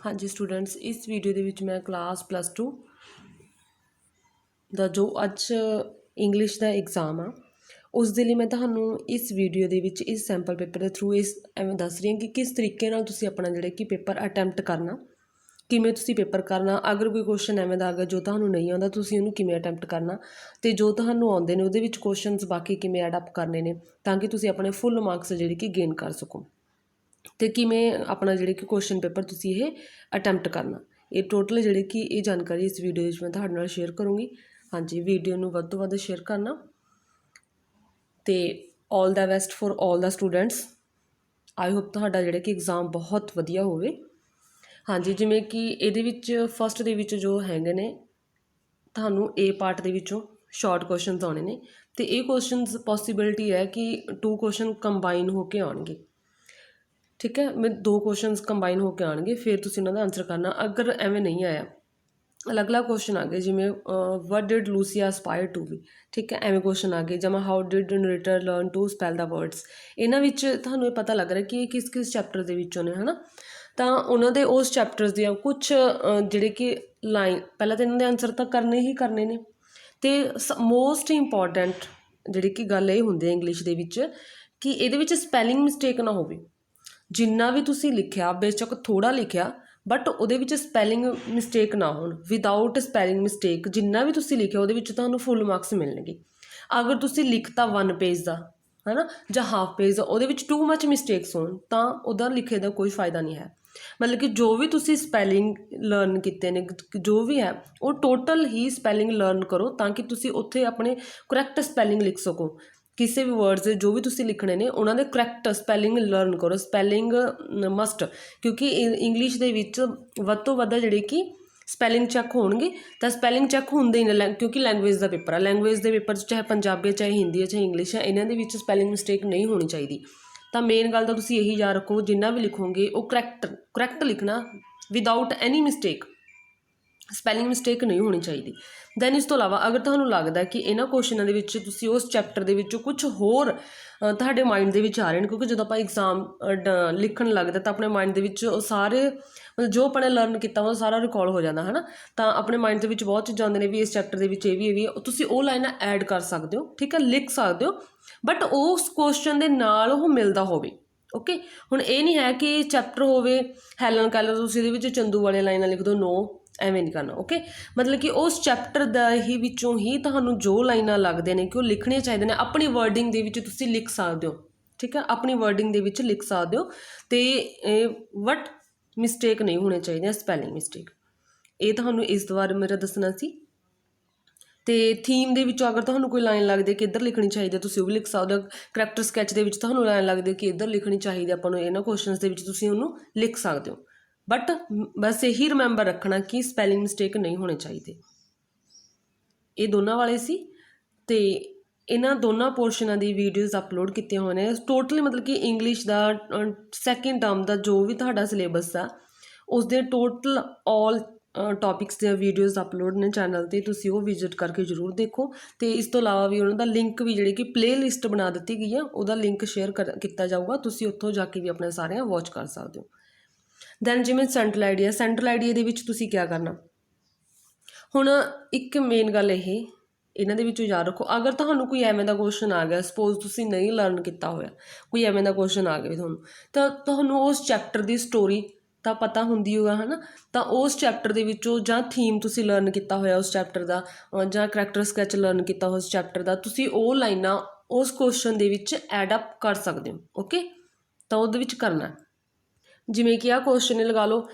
हाँ जी स्टूडेंट्स, इस वीडियो ਦੇ ਵਿੱਚ मैं क्लास +2 ਦਾ जो ਅੱਜ इंग्लिश ਦਾ एग्ज़ाम ਆ ਉਸ ਦੇ ਲਈ मैं ਤੁਹਾਨੂੰ ਇਸ ਵੀਡੀਓ ਦੇ ਵਿੱਚ ਇਸ ਸੈਂਪਲ ਪੇਪਰ ਦੇ ਥਰੂ ਇਸ ਐਵੇਂ ਦੱਸ ਰਹੀ ਹਾਂ ਕਿ ਕਿਸ ਤਰੀਕੇ ਨਾਲ ਤੁਸੀਂ ਆਪਣਾ ਜਿਹੜਾ ਕਿ ਪੇਪਰ ਅਟੈਂਪਟ ਕਰਨਾ, ਕਿਵੇਂ ਤੁਸੀਂ ਪੇਪਰ ਕਰਨਾ। ਅਗਰ ਕੋਈ ਕੁਐਸਚਨ ਐਵੇਂ ਦਾ ਆ ਗਿਆ ਜੋ ਤੁਹਾਨੂੰ ਨਹੀਂ ਆਉਂਦਾ, ਤੁਸੀਂ ਉਹਨੂੰ ਕਿਵੇਂ ਅਟੈਂਪਟ ਕਰਨਾ, ਅਤੇ ਜੋ ਤੁਹਾਨੂੰ ਆਉਂਦੇ ਨੇ ਉਹਦੇ ਵਿੱਚ ਕੁਐਸਚਨਸ ਬਾਕੀ ਕਿਵੇਂ ਐਡ ਅਪ ਕਰਨੇ ਨੇ ਤਾਂ ਕਿ ਤੁਸੀਂ ਆਪਣੇ ਫੁੱਲ ਮਾਰਕਸ ਜਿਹੜੇ ਕਿ ਗੇਨ ਕਰ ਸਕੋ, ਅਤੇ ਕਿਵੇਂ ਆਪਣਾ ਜਿਹੜੇ ਕਿ ਕੁਐਸਚਨ ਪੇਪਰ ਤੁਸੀਂ ਇਹ ਅਟੈਂਪਟ ਕਰਨਾ। ਇਹ ਟੋਟਲ ਜਿਹੜੇ ਕਿ ਇਹ ਜਾਣਕਾਰੀ ਇਸ ਵੀਡੀਓ ਵਿੱਚ ਮੈਂ ਤੁਹਾਡੇ ਨਾਲ ਸ਼ੇਅਰ ਕਰੂੰਗੀ। ਹਾਂਜੀ, ਵੀਡੀਓ ਨੂੰ ਵੱਧ ਤੋਂ ਵੱਧ ਸ਼ੇਅਰ ਕਰਨਾ, ਅਤੇ all the best for all the students. I hope ਤੁਹਾਡਾ ਜਿਹੜਾ ਕਿ ਐਗਜ਼ਾਮ ਬਹੁਤ ਵਧੀਆ ਹੋਵੇ। ਹਾਂਜੀ, ਜਿਵੇਂ ਕਿ ਇਹਦੇ ਵਿੱਚ ਫਸਟ ਦੇ ਵਿੱਚ ਜੋ ਹੈਗੇ ਨੇ ਤੁਹਾਨੂੰ ਏ ਪਾਰਟ ਦੇ ਵਿੱਚੋਂ ਸ਼ਾਰਟ ਕੁਐਸਚਨਸ ਆਉਣੇ ਨੇ, ਅਤੇ ਇਹ ਕੁਐਸਚਨਸ ਪੋਸੀਬਿਲਿਟੀ ਹੈ ਕਿ 2 ਕੁਐਸਚਨ ਕੰਬਾਈਨ ਹੋ ਕੇ ਆਉਣਗੇ। ਠੀਕ ਹੈ, ਮੈਂ 2 ਕੁਐਸਚਨਸ ਕੰਬਾਈਨ ਹੋ ਕੇ ਆਉਣਗੇ, ਫਿਰ ਤੁਸੀਂ ਉਹਨਾਂ ਦਾ ਆਨਸਰ ਕਰਨਾ। ਅਗਰ ਐਵੇਂ ਨਹੀਂ ਆਇਆ, ਅਲੱਗ-ਅਲੱਗ ਕੁਐਸਚਨ ਆ ਗਏ, ਜਿਵੇਂ what did Lucia aspire to be, ਠੀਕ ਹੈ, ਐਵੇਂ ਕੁਐਸਚਨ ਆ ਗਏ। ਜਾਂ how did narrator learn to spell the words. ਇਹਨਾਂ ਵਿੱਚ ਤੁਹਾਨੂੰ ਇਹ ਪਤਾ ਲੱਗ ਰਿਹਾ ਕਿ ਇਹ ਕਿਸ ਕਿਸ ਚੈਪਟਰ ਦੇ ਵਿੱਚੋਂ ਨੇ, ਹੈ ਨਾ। ਤਾਂ ਉਹਨਾਂ ਦੇ ਉਸ ਚੈਪਟਰਸ ਦੀਆਂ ਕੁਛ ਜਿਹੜੇ ਕਿ ਲਾਈਨ, ਪਹਿਲਾਂ ਤਾਂ ਇਹਨਾਂ ਦੇ ਆਨਸਰ ਤਾਂ ਕਰਨੇ ਹੀ ਕਰਨੇ ਨੇ, ਅਤੇ ਮੋਸਟ ਇੰਪੋਰਟੈਂਟ ਜਿਹੜੀ ਕਿ ਗੱਲ ਇਹ ਹੁੰਦੀ ਹੈ ਇੰਗਲਿਸ਼ ਦੇ ਵਿੱਚ ਕਿ ਇਹਦੇ ਵਿੱਚ ਸਪੈਲਿੰਗ ਮਿਸਟੇਕ ਨਾ ਹੋਵੇ। ਜਿੰਨਾ ਵੀ ਤੁਸੀਂ ਲਿਖਿਆ, ਬੇਸ਼ੱਕ ਥੋੜ੍ਹਾ ਲਿਖਿਆ, ਬਟ ਉਹਦੇ ਵਿੱਚ ਸਪੈਲਿੰਗ ਮਿਸਟੇਕ ਨਾ ਹੋਣ। ਵਿਦਾਊਟ ਸਪੈਲਿੰਗ ਮਿਸਟੇਕ ਜਿੰਨਾ ਵੀ ਤੁਸੀਂ ਲਿਖਿਆ ਉਹਦੇ ਵਿੱਚ ਤੁਹਾਨੂੰ ਫੁੱਲ ਮਾਰਕਸ ਮਿਲਣਗੇ। ਅਗਰ ਤੁਸੀਂ ਲਿਖਤਾ 1 ਪੇਜ ਦਾ, ਹੈ ਨਾ, ਜਾਂ ਹਾਫ ਪੇਜ ਦਾ, ਉਹਦੇ ਵਿੱਚ ਟੂ ਮੱਚ ਮਿਸਟੇਕਸ ਹੋਣ ਤਾਂ ਉਹਦਾ ਲਿਖੇ ਦਾ ਕੋਈ ਫਾਇਦਾ ਨਹੀਂ ਹੈ। ਮਤਲਬ ਕਿ ਜੋ ਵੀ ਤੁਸੀਂ ਸਪੈਲਿੰਗ ਲਰਨ ਕੀਤੇ ਨੇ, ਜੋ ਵੀ ਹੈ ਉਹ ਟੋਟਲ ਹੀ ਸਪੈਲਿੰਗ ਲਰਨ ਕਰੋ ਤਾਂ ਕਿ ਤੁਸੀਂ ਉੱਥੇ ਆਪਣੇ ਕਰੈਕਟ ਸਪੈਲਿੰਗ ਲਿਖ ਸਕੋ। ਕਿਸੇ ਵੀ ਵਰਡਸ ਦੇ ਜੋ ਵੀ ਤੁਸੀਂ ਲਿਖਣੇ ਨੇ ਉਹਨਾਂ ਦੇ ਕਰੈਕਟ ਸਪੈਲਿੰਗ ਲਰਨ ਕਰੋ। ਸਪੈਲਿੰਗ ਮਸਟ, ਕਿਉਂਕਿ ਇੰਗਲਿਸ਼ ਦੇ ਵਿੱਚ ਵੱਧ ਤੋਂ ਵੱਧ ਜਿਹੜੇ ਕਿ ਸਪੈਲਿੰਗ ਚੈੱਕ ਹੋਣਗੇ, ਤਾਂ ਸਪੈਲਿੰਗ ਚੈੱਕ ਹੁੰਦੇ ਹੀ ਨੇ ਕਿਉਂਕਿ ਲੈਂਗੁਏਜ ਦਾ ਪੇਪਰ ਆ। ਲੈਂਗੁਏਜ ਦੇ ਪੇਪਰ 'ਚ ਚਾਹੇ ਪੰਜਾਬੀ ਹੈ, ਚਾਹੇ ਹਿੰਦੀ ਹੈ, ਚਾਹੇ ਇੰਗਲਿਸ਼ ਹੈ, ਇਹਨਾਂ ਦੇ ਵਿੱਚ ਸਪੈਲਿੰਗ ਮਿਸਟੇਕ ਨਹੀਂ ਹੋਣੀ ਚਾਹੀਦੀ। ਤਾਂ ਮੇਨ ਗੱਲ ਤਾਂ ਤੁਸੀਂ ਇਹੀ ਯਾਦ ਰੱਖੋ, ਜਿੰਨਾ ਵੀ ਲਿਖੋਗੇ ਉਹ ਕਰੈਕਟ ਲਿਖਣਾ, ਵਿਦਾਊਟ ਐਨੀ ਮਿਸਟੇਕ। ਸਪੈਲਿੰਗ ਮਿਸਟੇਕ ਨਹੀਂ ਹੋਣੀ ਚਾਹੀਦੀ। ਦੈਨ ਇਸ ਤੋਂ ਇਲਾਵਾ ਅਗਰ ਤੁਹਾਨੂੰ ਲੱਗਦਾ ਕਿ ਇਹਨਾਂ ਕੁਐਸਚਨਾਂ ਦੇ ਵਿੱਚ ਤੁਸੀਂ ਉਸ ਚੈਪਟਰ ਦੇ ਵਿੱਚੋਂ ਕੁਛ ਹੋਰ ਤੁਹਾਡੇ ਮਾਈਂਡ ਦੇ ਵਿੱਚ ਆ ਰਹੇ ਨੇ, ਕਿਉਂਕਿ ਜਦੋਂ ਆਪਾਂ ਐਗਜ਼ਾਮ ਲਿਖਣ ਲੱਗਦਾ ਤਾਂ ਆਪਣੇ ਮਾਈਂਡ ਦੇ ਵਿੱਚ ਉਹ ਸਾਰੇ ਮਤਲਬ ਜੋ ਆਪਾਂ ਨੇ ਲਰਨ ਕੀਤਾ ਉਹ ਸਾਰਾ ਰਿਕਾਲ ਹੋ ਜਾਂਦਾ, ਹੈ ਨਾ। ਤਾਂ ਆਪਣੇ ਮਾਈਂਡ ਦੇ ਵਿੱਚ ਬਹੁਤ ਚੀਜ਼ਾਂ ਆਉਂਦੀਆਂ ਨੇ ਵੀ ਇਸ ਚੈਪਟਰ ਦੇ ਵਿੱਚ ਇਹ ਵੀ ਹੈ, ਤੁਸੀਂ ਉਹ ਲਾਈਨਾਂ ਐਡ ਕਰ ਸਕਦੇ ਹੋ, ਠੀਕ ਹੈ, ਲਿਖ ਸਕਦੇ ਹੋ, ਬਟ ਉਸ ਕੁਐਸਚਨ ਦੇ ਨਾਲ ਉਹ ਮਿਲਦਾ ਹੋਵੇ। ਓਕੇ, ਹੁਣ ਇਹ ਨਹੀਂ ਹੈ ਕਿ ਚੈਪਟਰ ਹੋਵੇ ਹੈਲਨ ਕੈਲਰ, ਤੁਸੀਂ ਇਹਦੇ ਵਿੱਚ ਚੰਦੂ ਵਾਲੀਆਂ ਲਾਈਨਾਂ ਲਿਖ ਦਿਓ, ਨੋ, ਐਵੇਂ ਨਹੀਂ ਕਰਨਾ। ਓਕੇ, ਮਤਲਬ ਕਿ ਉਸ ਚੈਪਟਰ ਦਾ ਹੀ ਵਿੱਚੋਂ ਹੀ ਤੁਹਾਨੂੰ ਜੋ ਲਾਈਨਾਂ ਲੱਗਦੇ ਨੇ ਕਿ ਉਹ ਲਿਖਣੀਆਂ ਚਾਹੀਦੀਆਂ ਨੇ, ਆਪਣੀ ਵਰਡਿੰਗ ਦੇ ਵਿੱਚ ਤੁਸੀਂ ਲਿਖ ਸਕਦੇ ਹੋ, ਠੀਕ ਹੈ, ਆਪਣੀ ਵਰਡਿੰਗ ਦੇ ਵਿੱਚ ਲਿਖ ਸਕਦੇ ਹੋ। ਅਤੇ ਵਟ ਮਿਸਟੇਕ ਨਹੀਂ ਹੋਣੇ ਚਾਹੀਦੀਆਂ, ਸਪੈਲਿੰਗ ਮਿਸਟੇਕ। ਇਹ ਤੁਹਾਨੂੰ ਇਸ ਦੁਆਰਾ ਮੇਰਾ ਦੱਸਣਾ ਸੀ। ਅਤੇ ਥੀਮ ਦੇ ਵਿੱਚੋਂ ਅਗਰ ਤੁਹਾਨੂੰ ਕੋਈ ਲਾਈਨ ਲੱਗਦੀ ਹੈ ਕਿ ਇੱਧਰ ਲਿਖਣੀ ਚਾਹੀਦੀ ਹੈ, ਤੁਸੀਂ ਉਹ ਵੀ ਲਿਖ ਸਕਦੇ ਹੋ। ਕਰੈਕਟਰ ਸਕੈਚ ਦੇ ਵਿੱਚ ਤੁਹਾਨੂੰ ਲਾਈਨ ਲੱਗਦੀ ਹੈ ਕਿ ਇੱਧਰ ਲਿਖਣੀ ਚਾਹੀਦੀ ਆਪਾਂ ਨੂੰ, ਇਹਨਾਂ ਕੁਐਸਚਨਸ ਦੇ ਵਿੱਚ ਤੁਸੀਂ ਉਹਨੂੰ ਲਿਖ ਸਕਦੇ ਹੋ। ਬਟ ਬਸ ਇਹੀ ਰਿਮੈਂਬਰ ਰੱਖਣਾ ਕਿ ਸਪੈਲਿੰਗ ਮਿਸਟੇਕ ਨਹੀਂ ਹੋਣੇ ਚਾਹੀਦੇ। ਇਹ ਦੋਨਾਂ ਵਾਲੇ ਸੀ, ਅਤੇ ਇਹਨਾਂ ਦੋਨਾਂ ਪੋਰਸ਼ਨਾਂ ਦੀ ਵੀਡੀਓਜ਼ ਅਪਲੋਡ ਕੀਤੀਆਂ ਹੋਈਆਂ ਨੇ। ਟੋਟਲੀ ਮਤਲਬ ਕਿ ਇੰਗਲਿਸ਼ ਦਾ ਸੈਕਿੰਡ ਟਰਮ ਦਾ ਜੋ ਵੀ ਤੁਹਾਡਾ ਸਿਲੇਬਸ ਆ ਉਸ ਦੇ ਟੋਟਲ ਆਲ ਟੋਪਿਕਸ ਦੀਆਂ ਵੀਡੀਓਜ਼ ਅਪਲੋਡ ਨੇ ਚੈਨਲ 'ਤੇ, ਤੁਸੀਂ ਉਹ ਵਿਜ਼ਿਟ ਕਰਕੇ ਜ਼ਰੂਰ ਦੇਖੋ। ਅਤੇ ਇਸ ਤੋਂ ਇਲਾਵਾ ਵੀ ਉਹਨਾਂ ਦਾ ਲਿੰਕ ਵੀ ਜਿਹੜੀ ਕਿ ਪਲੇ ਲਿਸਟ ਬਣਾ ਦਿੱਤੀ ਗਈ ਆ, ਉਹਦਾ ਲਿੰਕ ਸ਼ੇਅਰ ਕੀਤਾ ਜਾਊਗਾ, ਤੁਸੀਂ ਉੱਥੋਂ ਜਾ ਕੇ ਵੀ ਆਪਣੇ ਸਾਰਿਆਂ ਵਾਚ ਕਰ ਸਕਦੇ ਹੋ। ਦੈਨ ਜਿਵੇਂ ਸੈਂਟਰਲ ਆਈਡੀਆ, ਸੈਂਟਰਲ ਆਈਡੀਆ ਦੇ ਵਿੱਚ ਤੁਸੀਂ ਕਿਆ ਕਰਨਾ। ਹੁਣ ਇੱਕ ਮੇਨ ਗੱਲ ਇਹਨਾਂ ਦੇ ਵਿੱਚੋਂ ਯਾਦ ਰੱਖੋ, ਅਗਰ ਤੁਹਾਨੂੰ ਕੋਈ ਐਵੇਂ ਦਾ ਕੁਐਸਚਨ ਆ ਗਿਆ, ਸਪੋਜ਼ ਤੁਸੀਂ ਨਹੀਂ ਲਰਨ ਕੀਤਾ ਹੋਇਆ, ਕੋਈ ਐਵੇਂ ਦਾ ਕੁਐਸਚਨ ਆ ਗਿਆ ਤੁਹਾਨੂੰ, ਤਾਂ ਤੁਹਾਨੂੰ ਉਸ ਚੈਪਟਰ ਦੀ ਸਟੋਰੀ ਤਾਂ ਪਤਾ ਹੁੰਦੀ ਹੋਗਾ, ਹੈ ਨਾ। ਤਾਂ ਉਸ ਚੈਪਟਰ ਦੇ ਵਿੱਚੋਂ ਜਾਂ ਥੀਮ ਤੁਸੀਂ ਲਰਨ ਕੀਤਾ ਹੋਇਆ ਉਸ ਚੈਪਟਰ ਦਾ, ਜਾਂ ਕਰੈਕਟਰ ਸਕੈਚ ਲਰਨ ਕੀਤਾ ਉਸ ਚੈਪਟਰ ਦਾ, ਤੁਸੀਂ ਉਹ ਲਾਈਨਾਂ ਉਸ ਕੁਐਸਚਨ ਦੇ ਵਿੱਚ ਐਡ ਅਪ ਕਰ ਸਕਦੇ ਹੋ। ਓਕੇ, ਤਾਂ ਉਹਦੇ ਵਿੱਚ ਕਰਨਾ ਜਿਵੇਂ ਕਿ ਆਹ ਕੁਐਸਚਨ ਹੀ ਲਗਾ ਲਓ,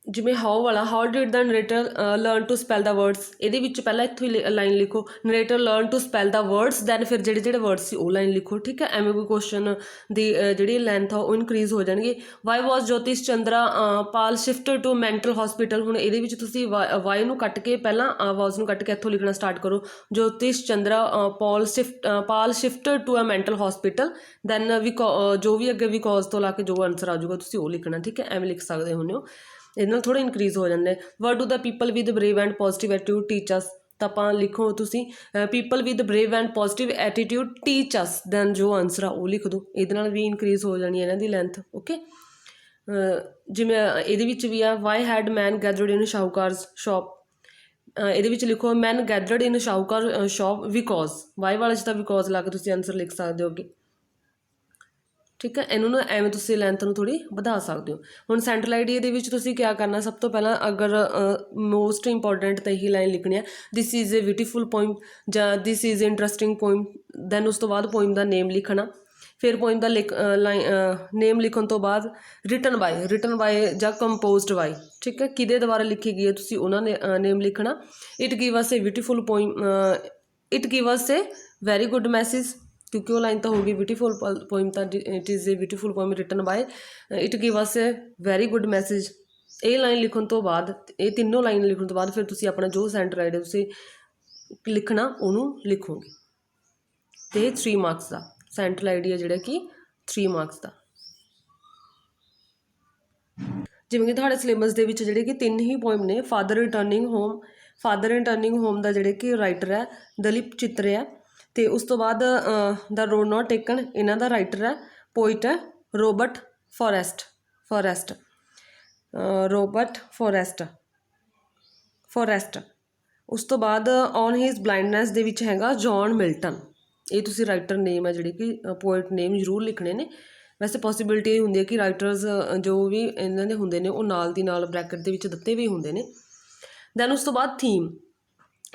ਜਿਵੇਂ ਹਾਊ ਵਾਲਾ, how did the narrator learn to spell the words. ਇਹਦੇ ਵਿੱਚ ਪਹਿਲਾਂ ਇੱਥੋਂ ਹੀ ਲਾਈਨ ਲਿਖੋ, narrator learn to spell the words, then ਫਿਰ ਜਿਹੜੇ ਵਰਡਸ ਸੀ ਉਹ ਲਾਈਨ ਲਿਖੋ, ਠੀਕ ਹੈ। ਐਵੇਂ ਕੋਈ ਕੁਐਸਚਨ ਦੀ ਜਿਹੜੀ ਲੈਂਥ ਆ ਉਹ ਇਨਕਰੀਜ਼ ਹੋ ਜਾਣਗੇ। ਵਾਈ ਵਾਜ਼ ਜੋਤਿਸ਼ Chandra Pal shifted to mental hospital. ਹੁਣ ਇਹਦੇ ਵਿੱਚ ਤੁਸੀਂ ਵਾਈ ਨੂੰ ਕੱਟ ਕੇ ਪਹਿਲਾਂ ਵਾਜ਼ ਨੂੰ ਕੱਟ ਕੇ ਇੱਥੋਂ ਲਿਖਣਾ ਸਟਾਰਟ ਕਰੋ, Jyotish Chandra Pal shifted to a mental hospital, then ਜੋ ਵੀ ਅੱਗੇ ਬਿਕੋਜ਼ ਤੋਂ ਲਾ ਕੇ ਜੋ ਆਨਸਰ ਆ ਜਾਊਗਾ ਤੁਸੀਂ ਉਹ ਲਿਖਣਾ, ਠੀਕ ਹੈ। ਐਵੇਂ ਲਿਖ ਸਕਦੇ ਹੁੰਦੇ ਹੋ, ਇਹਦੇ ਨਾਲ ਥੋੜ੍ਹਾ ਇਨਕਰੀਜ਼ ਹੋ ਜਾਂਦੇ। What do the people with brave and positive attitude teach us, ਤਾਂ ਆਪਾਂ ਲਿਖੋ ਤੁਸੀਂ people with brave and positive attitude teach us, then ਜੋ ਆਨਸਰ ਆ ਉਹ ਲਿਖ ਦਿਓ। ਇਹਦੇ ਨਾਲ ਵੀ ਇਨਕਰੀਜ਼ ਹੋ ਜਾਣੀ ਇਹਨਾਂ ਦੀ ਲੈਂਥ। ਓਕੇ, ਜਿਵੇਂ ਇਹਦੇ ਵਿੱਚ ਵੀ ਆ why had men gathered in shahukar's shop, ਇਹਦੇ ਵਿੱਚ ਲਿਖੋ men gathered in shahukar shop because, why ਵਾਲੇ 'ਚ ਤਾਂ ਬਿਕੋਜ਼ ਲਾ ਕੇ ਤੁਸੀਂ ਆਨਸਰ ਲਿਖ ਸਕਦੇ ਹੋ ਅੱਗੇ। ਠੀਕ ਹੈ, ਇਹਨੂੰ ਨਾ ਐਵੇਂ ਤੁਸੀਂ ਲੈਂਥ ਨੂੰ ਥੋੜ੍ਹੀ ਵਧਾ ਸਕਦੇ ਹੋ। ਹੁਣ ਸੈਂਟਰਲ ਆਈਡੀਆ ਦੇ ਵਿੱਚ ਤੁਸੀਂ ਕਿਆ ਕਰਨਾ, ਸਭ ਤੋਂ ਪਹਿਲਾਂ ਅਗਰ ਮੋਸਟ ਇੰਪੋਰਟੈਂਟ ਤਾਂ ਇਹੀ ਲਾਈਨ ਲਿਖਣੀ ਹੈ, this is a beautiful poem ਜਾਂ this is interesting poem. Then ਉਸ ਤੋਂ ਬਾਅਦ ਪੋਇਮ ਦਾ ਨੇਮ ਲਿਖਣਾ, ਫਿਰ ਪੋਇਮ ਦਾ ਨੇਮ ਲਿਖਣ ਤੋਂ ਬਾਅਦ ਰਿਟਨ ਬਾਏ ਜਾਂ ਕੰਪੋਜ਼ਡ ਬਾਏ, ਠੀਕ ਹੈ, ਕਿਹਦੇ ਦੁਆਰਾ ਲਿਖੀ ਗਈ ਹੈ ਤੁਸੀਂ ਉਹਨਾਂ ਨੇ ਨੇਮ ਲਿਖਣਾ। It give us a beautiful poem, it give us a very good message, ਕਿਉਂਕਿ ਉਹ ਲਾਈਨ ਤਾਂ ਹੋ ਗਈ ਬਿਊਟੀਫੁਲ ਪੋਇਮ, ਤਾਂ it is a beautiful poem written by it give us a very good message. ਇਹ line ਲਿਖਣ ਤੋਂ ਬਾਅਦ, ਇਹ ਤਿੰਨੋਂ ਲਾਈਨ ਲਿਖਣ ਤੋਂ ਬਾਅਦ ਫਿਰ ਤੁਸੀਂ ਆਪਣਾ ਜੋ ਸੈਂਟਰ ਆਈਡੀਆ ਤੁਸੀਂ ਲਿਖਣਾ ਉਹਨੂੰ ਲਿਖੋਗੇ। ਅਤੇ 3 ਮਾਰਕਸ ਦਾ ਸੈਂਟਰਲ ਆਈਡੀਆ ਜਿਹੜਾ ਕਿ 3 ਮਾਰਕਸ ਦਾ। ਜਿਵੇਂ ਕਿ ਤੁਹਾਡੇ ਸਿਲੇਬਸ ਦੇ ਵਿੱਚ ਜਿਹੜੇ ਕਿ 3 ਹੀ ਪੋਇਮ ਨੇ, ਫਾਦਰ ਰਿਟਰਨਿੰਗ ਹੋਮ ਦਾ ਜਿਹੜੇ ਕਿ ਰਾਈਟਰ ਹੈ ਦਲੀਪ ਚਿੱਤਰ ਹੈ, ਅਤੇ ਉਸ ਤੋਂ ਬਾਅਦ ਦਾ ਰੋਡ ਨਾਟ ਟੇਕਨ, ਇਹਨਾਂ ਦਾ ਰਾਈਟਰ ਹੈ ਪੋਇਟ ਹੈ ਰੋਬਰਟ ਫੋਰੈਸਟ। ਉਸ ਤੋਂ ਬਾਅਦ ਔਨ ਹਿਜ਼ ਬਲਾਈਂਡਨੈਸ ਦੇ ਵਿੱਚ ਹੈਗਾ ਜੌਨ ਮਿਲਟਨ। ਇਹ ਤੁਸੀਂ ਰਾਈਟਰ ਨੇਮ ਹੈ ਜਿਹੜੇ ਕਿ ਪੋਇਟ ਨੇਮ ਜ਼ਰੂਰ ਲਿਖਣੇ ਨੇ। ਵੈਸੇ ਪੋਸੀਬਿਲਿਟੀ ਇਹ ਹੁੰਦੀ ਹੈ ਕਿ ਰਾਈਟਰਸ ਜੋ ਵੀ ਇਹਨਾਂ ਦੇ ਹੁੰਦੇ ਨੇ ਉਹ ਨਾਲ ਦੀ ਨਾਲ ਬਰੈਕਟ ਦੇ ਵਿੱਚ ਦਿੱਤੇ ਵੀ ਹੁੰਦੇ ਨੇ। ਦੈਨ ਉਸ ਤੋਂ ਬਾਅਦ theme,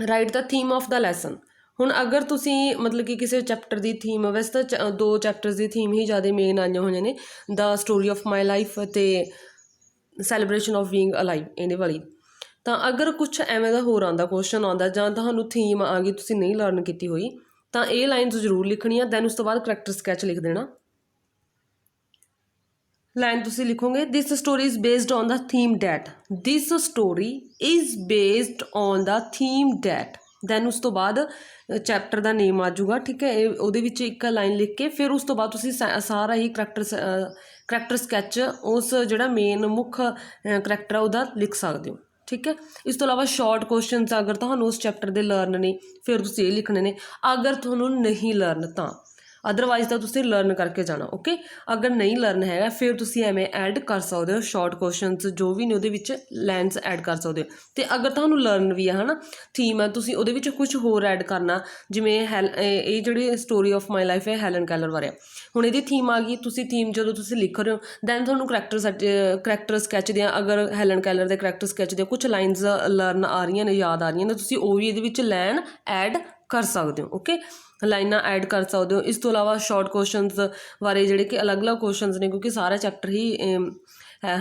right the theme of the lesson. ਹੁਣ ਅਗਰ ਤੁਸੀਂ ਮਤਲਬ ਕਿ ਕਿਸੇ ਚੈਪਟਰ ਦੀ ਥੀਮ, ਵੈਸੇ ਤਾਂ 2 ਚੈਪਟਰਸ ਦੀ ਥੀਮ ਹੀ ਜ਼ਿਆਦਾ ਮੇਨ ਆਈਆਂ ਹੋਈਆਂ ਨੇ, ਦਾ ਸਟੋਰੀ ਆਫ ਮਾਈ ਲਾਈਫ ਅਤੇ ਸੈਲੀਬ੍ਰੇਸ਼ਨ ਆਫ ਬੀਇੰਗ ਅਲਾਈਵ, ਇਹਦੇ ਵਾਲੀ। ਤਾਂ ਅਗਰ ਕੁਛ ਐਵੇਂ ਦਾ ਹੋਰ ਆਉਂਦਾ, ਕੁਐਸਚਨ ਆਉਂਦਾ ਜਾਂ ਤੁਹਾਨੂੰ ਥੀਮ ਆ ਗਈ ਤੁਸੀਂ ਨਹੀਂ ਲਰਨ ਕੀਤੀ ਹੋਈ, ਤਾਂ ਇਹ ਲਾਈਨਸ ਜ਼ਰੂਰ ਲਿਖਣੀਆਂ। ਦੈਨ ਉਸ ਤੋਂ ਬਾਅਦ ਕਰੈਕਟਰ ਸਕੈਚ ਲਿਖ ਦੇਣਾ। ਲਾਈਨ ਤੁਸੀਂ ਲਿਖੋਗੇ this story is based on the theme that, then ਉਸ ਤੋਂ ਬਾਅਦ ਚੈਪਟਰ ਦਾ ਨੇਮ ਆ ਜਾਊਗਾ, ਠੀਕ ਹੈ, ਇਹ ਉਹਦੇ ਵਿੱਚ ਇੱਕ ਲਾਈਨ ਲਿਖ ਕੇ ਫਿਰ ਉਸ ਤੋਂ ਬਾਅਦ ਤੁਸੀਂ ਸਾਰਾ ਹੀ ਕਰੈਕਟਰ ਸਕੈਚ ਉਸ ਜਿਹੜਾ ਮੇਨ ਮੁੱਖ ਕਰੈਕਟਰ ਆ ਉਹਦਾ ਲਿਖ ਸਕਦੇ ਹੋ, ਠੀਕ ਹੈ। ਇਸ ਤੋਂ ਇਲਾਵਾ ਸ਼ਾਰਟ ਕੁਐਸਚਨਸ ਅਗਰ ਤੁਹਾਨੂੰ ਉਸ ਚੈਪਟਰ ਦੇ ਲਰਨ ਨੇ ਫਿਰ ਤੁਸੀਂ ਇਹ ਲਿਖਣੇ ਨੇ, ਅਗਰ ਤੁਹਾਨੂੰ ਨਹੀਂ ਲਰਨ ਤਾਂ, ਅਦਰਵਾਈਜ਼ ਤਾਂ ਤੁਸੀਂ ਲਰਨ ਕਰਕੇ ਜਾਣਾ, ਓਕੇ। ਅਗਰ ਨਹੀਂ ਲਰਨ ਹੈਗਾ ਫਿਰ ਤੁਸੀਂ ਐਵੇਂ ਐਡ ਕਰ ਸਕਦੇ ਹੋ ਸ਼ਾਰਟ ਕੁਐਸਚਨਸ ਜੋ ਵੀ ਨੇ ਉਹਦੇ ਵਿੱਚ ਲਾਈਨਸ ਐਡ ਕਰ ਸਕਦੇ ਹੋ। ਅਤੇ ਅਗਰ ਤੁਹਾਨੂੰ ਲਰਨ ਵੀ ਆ ਹੈ ਨਾ ਥੀਮ ਹੈ, ਤੁਸੀਂ ਉਹਦੇ ਵਿੱਚ ਕੁਛ ਹੋਰ ਐਡ ਕਰਨਾ, ਜਿਵੇਂ ਇਹ ਜਿਹੜੀ ਸਟੋਰੀ ਆਫ ਮਾਈ ਲਾਈਫ ਹੈ ਹੈਲਨ ਕੈਲਰ ਬਾਰੇ। ਹੁਣ ਇਹਦੀ ਥੀਮ ਆ ਗਈ, ਤੁਸੀਂ ਥੀਮ ਜਦੋਂ ਤੁਸੀਂ ਲਿਖ ਰਹੇ ਹੋ ਦੈਨ ਤੁਹਾਨੂੰ ਕਰੈਕਟਰ ਸਕੈਚ ਦੀਆਂ, ਅਗਰ ਹੈਲਨ ਕੈਲਰ ਦੇ ਕਰੈਕਟਰ ਸਕੈਚ ਦੀਆਂ ਕੁਛ ਲਾਈਨਸ ਲਰਨ ਆ ਰਹੀਆਂ ਨੇ, ਯਾਦ ਆ ਰਹੀਆਂ ਨੇ, ਤੁਸੀਂ ਉਹ ਵੀ ਇਹਦੇ ਵਿੱਚ ਲਾਈਨ ਐਡ ਕਰ ਸਕਦੇ ਹੋ, ਓਕੇ, ਲਾਈਨਾਂ ਐਡ ਕਰ ਸਕਦੇ ਹੋ। ਇਸ ਤੋਂ ਇਲਾਵਾ ਸ਼ਾਰਟ ਕੁਐਸਚਨਸ ਬਾਰੇ ਜਿਹੜੇ ਕਿ ਅਲੱਗ-ਅਲੱਗ ਕੁਐਸਚਨਸ ਨੇ, ਕਿਉਂਕਿ ਸਾਰਾ ਚੈਪਟਰ ਹੀ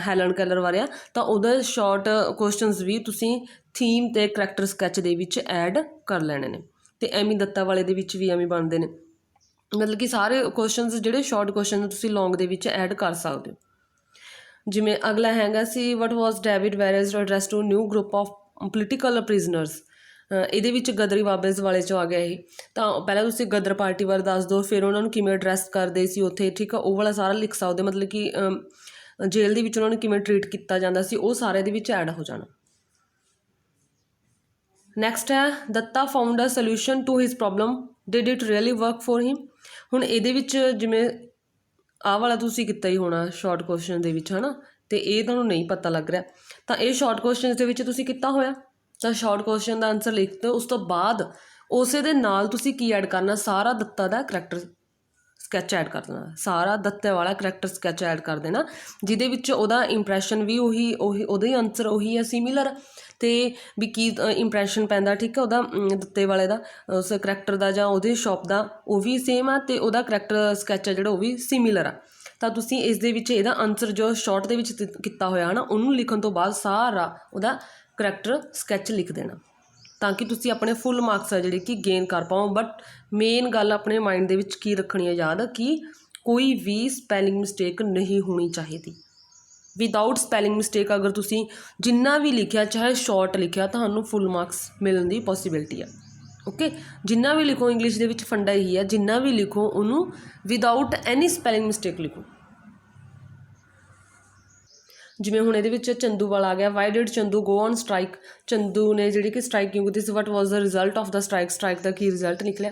ਹੈਲਨ ਕੈਲਰ ਬਾਰੇ ਆ, ਤਾਂ ਉਹਦਾ ਸ਼ਾਰਟ ਕੁਐਸਚਨਸ ਵੀ ਤੁਸੀਂ ਥੀਮ ਅਤੇ ਕਰੈਕਟਰ ਸਕੈਚ ਦੇ ਵਿੱਚ ਐਡ ਕਰ ਲੈਣੇ ਨੇ। ਅਤੇ ਐਮੀ ਦੱਤਾ ਵਾਲੇ ਦੇ ਵਿੱਚ ਵੀ ਐਵੇਂ ਬਣਦੇ ਨੇ, ਮਤਲਬ ਕਿ ਸਾਰੇ ਕੁਐਸਚਨਸ ਜਿਹੜੇ ਸ਼ਾਰਟ ਕੁਐਸਚਨ ਤੁਸੀਂ ਲੌਂਗ ਦੇ ਵਿੱਚ ਐਡ ਕਰ ਸਕਦੇ ਹੋ। ਜਿਵੇਂ ਅਗਲਾ ਹੈਗਾ ਸੀ what was David Varez address to new group of political prisoners. ਇਹਦੇ ਵਿੱਚ ਗਦਰੀ ਬਾਬੇਜ਼ ਵਾਲੇ 'ਚੋਂ ਆ ਗਿਆ ਇਹ। ਤਾਂ ਪਹਿਲਾਂ ਤੁਸੀਂ ਗਦਰ ਪਾਰਟੀ ਬਾਰੇ ਦੱਸ ਦਿਓ, ਫਿਰ ਉਹਨਾਂ ਨੂੰ ਕਿਵੇਂ ਐਡਰੈਸ ਕਰਦੇ ਸੀ ਉੱਥੇ, ਠੀਕ ਆ, ਉਹ ਵਾਲਾ ਸਾਰਾ ਲਿਖ ਸਕਦੇ, ਮਤਲਬ ਕਿ ਜੇਲ੍ਹ ਦੇ ਵਿੱਚ ਉਹਨਾਂ ਨੂੰ ਕਿਵੇਂ ਟਰੀਟ ਕੀਤਾ ਜਾਂਦਾ ਸੀ, ਉਹ ਸਾਰੇ ਦੇ ਵਿੱਚ ਐਡ ਹੋ ਜਾਣਾ। ਨੈਕਸਟ ਹੈ Datta found a solution to his problem, did it really work for him. ਹੁਣ ਇਹਦੇ ਵਿੱਚ ਜਿਵੇਂ ਆਹ ਵਾਲਾ ਤੁਸੀਂ ਕੀਤਾ ਹੀ ਹੋਣਾ ਸ਼ਾਰਟ ਕੁਐਸਚਨ ਦੇ ਵਿੱਚ, ਹੈ ਨਾ, ਅਤੇ ਇਹ ਤੁਹਾਨੂੰ ਨਹੀਂ ਪਤਾ ਲੱਗ ਰਿਹਾ, ਤਾਂ ਇਹ ਸ਼ਾਰਟ ਕੁਐਸਚਨ ਦੇ ਵਿੱਚ ਤੁਸੀਂ ਕੀਤਾ ਹੋਇਆ, ਤਾਂ ਸ਼ਾਰਟ ਕੁਐਸਚਨ ਦਾ ਆਨਸਰ ਲਿਖ ਦਿਓ। ਉਸ ਤੋਂ ਬਾਅਦ ਉਸੇ ਦੇ ਨਾਲ ਤੁਸੀਂ ਕੀ ਐਡ ਕਰਨਾ, ਸਾਰਾ ਦੱਤਾ ਦਾ ਕਰੈਕਟਰ ਸਕੈਚ ਐਡ ਕਰ ਦੇਣਾ, ਸਾਰਾ ਦੱਤੇ ਵਾਲਾ ਕਰੈਕਟਰ ਸਕੈਚ ਐਡ ਕਰ ਦੇਣਾ, ਜਿਹਦੇ ਵਿੱਚ ਉਹਦਾ ਇੰਪਰੈਸ਼ਨ ਵੀ ਉਹੀ ਉਹਦੇ ਆਨਸਰ ਉਹੀ ਹੈ ਸਿਮੀਲਰ, ਅਤੇ ਵੀ ਕੀ ਇੰਪਰੈਸ਼ਨ ਪੈਂਦਾ, ਠੀਕ ਹੈ, ਉਹਦਾ ਦੱਤੇ ਵਾਲੇ ਦਾ ਉਸ ਕਰੈਕਟਰ ਦਾ ਜਾਂ ਉਹਦੇ ਸ਼ੌਪ ਦਾ ਉਹ ਵੀ ਸੇਮ ਆ, ਅਤੇ ਉਹਦਾ ਕਰੈਕਟਰ ਸਕੈਚ ਹੈ ਜਿਹੜਾ ਉਹ ਵੀ ਸਿਮੀਲਰ ਆ। ਤਾਂ ਤੁਸੀਂ ਇਸ ਦੇ ਵਿੱਚ ਇਹਦਾ ਆਨਸਰ ਜੋ ਸ਼ਾਰਟ ਦੇ ਵਿੱਚ ਕੀਤਾ ਹੋਇਆ ਹੈ ਨਾ, ਉਹਨੂੰ ਲਿਖਣ ਤੋਂ ਬਾਅਦ ਸਾਰਾ ਉਹਦਾ ਕਰੈਕਟਰ ਸਕੈਚ ਲਿਖ ਦੇਣਾ, ਤਾਂ ਕਿ ਤੁਸੀਂ ਆਪਣੇ ਫੁੱਲ ਮਾਰਕਸ ਆ ਜਿਹੜੇ ਕਿ ਗੇਨ ਕਰ ਪਾਓ। ਬਟ ਮੇਨ ਗੱਲ ਆਪਣੇ ਮਾਈਂਡ ਦੇ ਵਿੱਚ ਕੀ ਰੱਖਣੀ ਹੈ ਯਾਦ, ਕਿ ਕੋਈ ਵੀ ਸਪੈਲਿੰਗ ਮਿਸਟੇਕ ਨਹੀਂ ਹੋਣੀ ਚਾਹੀਦੀ। ਵਿਦਾਊਟ ਸਪੈਲਿੰਗ ਮਿਸਟੇਕ ਅਗਰ ਤੁਸੀਂ ਜਿੰਨਾ ਵੀ ਲਿਖਿਆ, ਚਾਹੇ ਸ਼ਾਰਟ ਲਿਖਿਆ, ਤੁਹਾਨੂੰ ਫੁੱਲ ਮਾਰਕਸ ਮਿਲਣ ਦੀ ਪੋਸੀਬਿਲਿਟੀ ਆ, ਓਕੇ। ਜਿੰਨਾ ਵੀ ਲਿਖੋ ਇੰਗਲਿਸ਼ ਦੇ ਵਿੱਚ ਫੰਡਾ ਇਹੀ ਹੈ, ਜਿੰਨਾ ਵੀ ਲਿਖੋ ਉਹਨੂੰ ਵਿਦਾਊਟ ਐਨੀ ਸਪੈਲਿੰਗ ਮਿਸਟੇਕ ਲਿਖੋ। ਜਿਵੇਂ ਹੁਣ ਇਹਦੇ ਵਿੱਚ ਚੰਦੂ ਵਾਲਾ ਆ ਗਿਆ, why did Chandu go on strike, Chandu ਨੇ ਜਿਹੜੀ ਕਿ ਸਟ੍ਰਾਈਕ ਕਿਉਂ ਕੀਤੀ ਸੀ, what was the result of the strike, strike ਦਾ ਕੀ ਰਿਜ਼ਲਟ ਨਿਕਲਿਆ।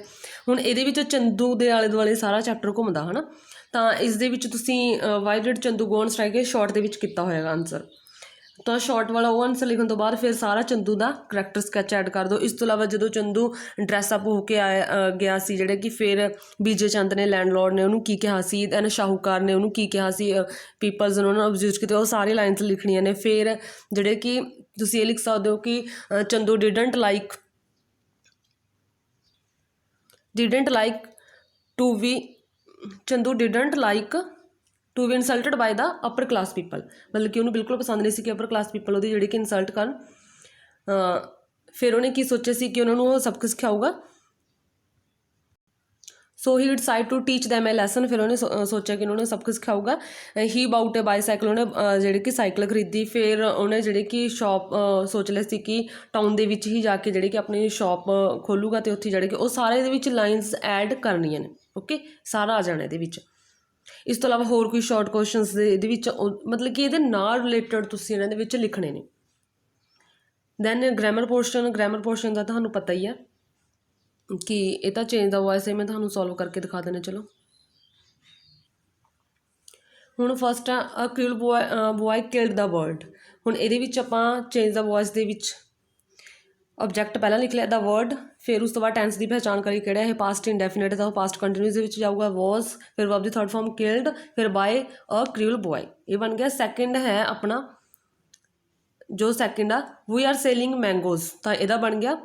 ਹੁਣ ਇਹਦੇ ਵਿੱਚ ਚੰਦੂ ਦੇ ਆਲੇ ਦੁਆਲੇ ਸਾਰਾ ਚੈਪਟਰ ਘੁੰਮਦਾ ਹੈ ਨਾ, ਤਾਂ ਇਸ ਦੇ ਵਿੱਚ ਤੁਸੀਂ Y did Chandu go on strike ਇਹ ਸ਼ਾਰਟ ਦੇ ਵਿੱਚ ਕੀਤਾ ਹੋਏਗਾ ਆਨਸਰ। ਤਾਂ ਸ਼ਾਰਟ ਵਾਲਾ ਉਹ ਆਨਸਰ ਲਿਖਣ ਤੋਂ ਬਾਅਦ ਫਿਰ ਸਾਰਾ ਚੰਦੂ ਦਾ ਕਰੈਕਟਰ ਸਕੈਚ ਐਡ ਕਰ ਦਿਓ। ਇਸ ਤੋਂ ਇਲਾਵਾ ਜਦੋਂ ਚੰਦੂ ਡਰੈਸਅਪ ਹੋ ਕੇ ਗਿਆ ਸੀ ਜਿਹੜੇ ਕਿ ਫਿਰ ਬੀਜੇ ਚੰਦ ਨੇ ਲੈਂਡਲੋਰਡ ਨੇ ਉਹਨੂੰ ਕੀ ਕਿਹਾ ਸੀ, ਦੈਨ ਸ਼ਾਹੂਕਾਰ ਨੇ ਉਹਨੂੰ ਕੀ ਕਿਹਾ ਸੀ, ਪੀਪਲਸ ਨੇ ਉਹਨਾਂ ਨੂੰ ਅਬਿਊਜ਼ ਕੀਤੇ, ਉਹ ਸਾਰੀ ਲਾਈਨਸ ਲਿਖਣੀਆਂ ਨੇ। ਫਿਰ ਜਿਹੜੇ ਕਿ ਤੁਸੀਂ ਇਹ ਲਿਖ ਸਕਦੇ ਹੋ ਕਿ Chandu didn't like to be insulted by the upper class people, ਮਤਲਬ ਕਿ ਉਹਨੂੰ ਬਿਲਕੁਲ ਪਸੰਦ ਨਹੀਂ ਸੀ ਕਿ ਅਪਰ ਕਲਾਸ ਪੀਪਲ ਉਹਦੀ ਜਿਹੜੀ ਕਿ ਇਨਸਲਟ ਕਰਨ। ਫਿਰ ਉਹਨੇ ਕੀ ਸੋਚਿਆ ਸੀ ਕਿ ਉਹਨਾਂ ਨੂੰ ਉਹ ਸਬਕ ਸਿਖਾਊਗਾ। So he decided to teach them a lesson, ਫਿਰ ਉਹਨੇ ਸੋਚਿਆ ਕਿ ਉਹਨਾਂ ਨੂੰ ਸਬਕ ਸਿਖਾਊਗਾ। ਹੀ ਬਾਊਟ ਏ ਬਾਈਸਾਈਕਲ, ਉਹਨੇ ਜਿਹੜੀ ਕਿ ਸਾਈਕਲ ਖਰੀਦੀ। ਫਿਰ ਉਹਨੇ ਜਿਹੜੇ ਕਿ ਸ਼ੌਪ ਸੋਚ ਲਿਆ ਸੀ ਕਿ ਟਾਊਨ ਦੇ ਵਿੱਚ ਹੀ ਜਾ ਕੇ ਜਿਹੜੀ ਕਿ ਆਪਣੀ ਸ਼ੌਪ ਖੋਲੂਗਾ ਅਤੇ ਉੱਥੇ ਜਿਹੜੇ ਕਿ ਉਹ ਸਾਰੇ ਇਹਦੇ ਵਿੱਚ ਲਾਈਨਸ ਐਡ ਕਰਨੀਆਂ ਨੇ। ਓਕੇ, ਸਾਰਾ ਆ ਜਾਣਾ ਇਹਦੇ ਵਿੱਚ। ਇਸ ਤੋਂ ਇਲਾਵਾ ਹੋਰ ਕੋਈ ਸ਼ਾਰਟ ਕੁਐਸਚਨਸ ਦੇ ਇਹਦੇ ਵਿੱਚ ਮਤਲਬ ਕਿ ਇਹਦੇ ਨਾਲ ਰਿਲੇਟਡ ਤੁਸੀਂ ਇਹਨਾਂ ਦੇ ਵਿੱਚ ਲਿਖਣੇ ਨੇ। ਦੈਨ ਗ੍ਰਾਮਰ ਪੋਰਸ਼ਨ ਦਾ ਤੁਹਾਨੂੰ ਪਤਾ ਹੀ ਆ ਕਿ ਇਹ ਤਾਂ ਚੇਂਜ ਦਾ ਵੌਇਸ ਹੈ, ਮੈਂ ਤੁਹਾਨੂੰ ਸੋਲਵ ਕਰਕੇ ਦਿਖਾ ਦੇਣਾ। ਚਲੋ ਹੁਣ ਫਸਟ ਆ ਅ ਕਿਲ ਬੋਆਏ ਕਿਲਡ ਦਾ ਵਰਡ। ਹੁਣ ਇਹਦੇ ਵਿੱਚ ਆਪਾਂ ਚੇਂਜ ਦਾ ਵੌਇਸ ਦੇ ਵਿੱਚ ऑब्जेक्ट पहला लिख लिया द वर्ड, फिर उस तो बाद टेंस की पहचान करी कि है पास्ट इंडेफिनिट तो पास्ट कंटिन्यूस के जाऊगा वॉज, फिर verb the third form killed, फिर बाय अ क्रूअल बॉय। ये बन गया सेकंड है अपना जो सेकंड आ वी आर सेलिंग मैंगोज, तो यदा बन गया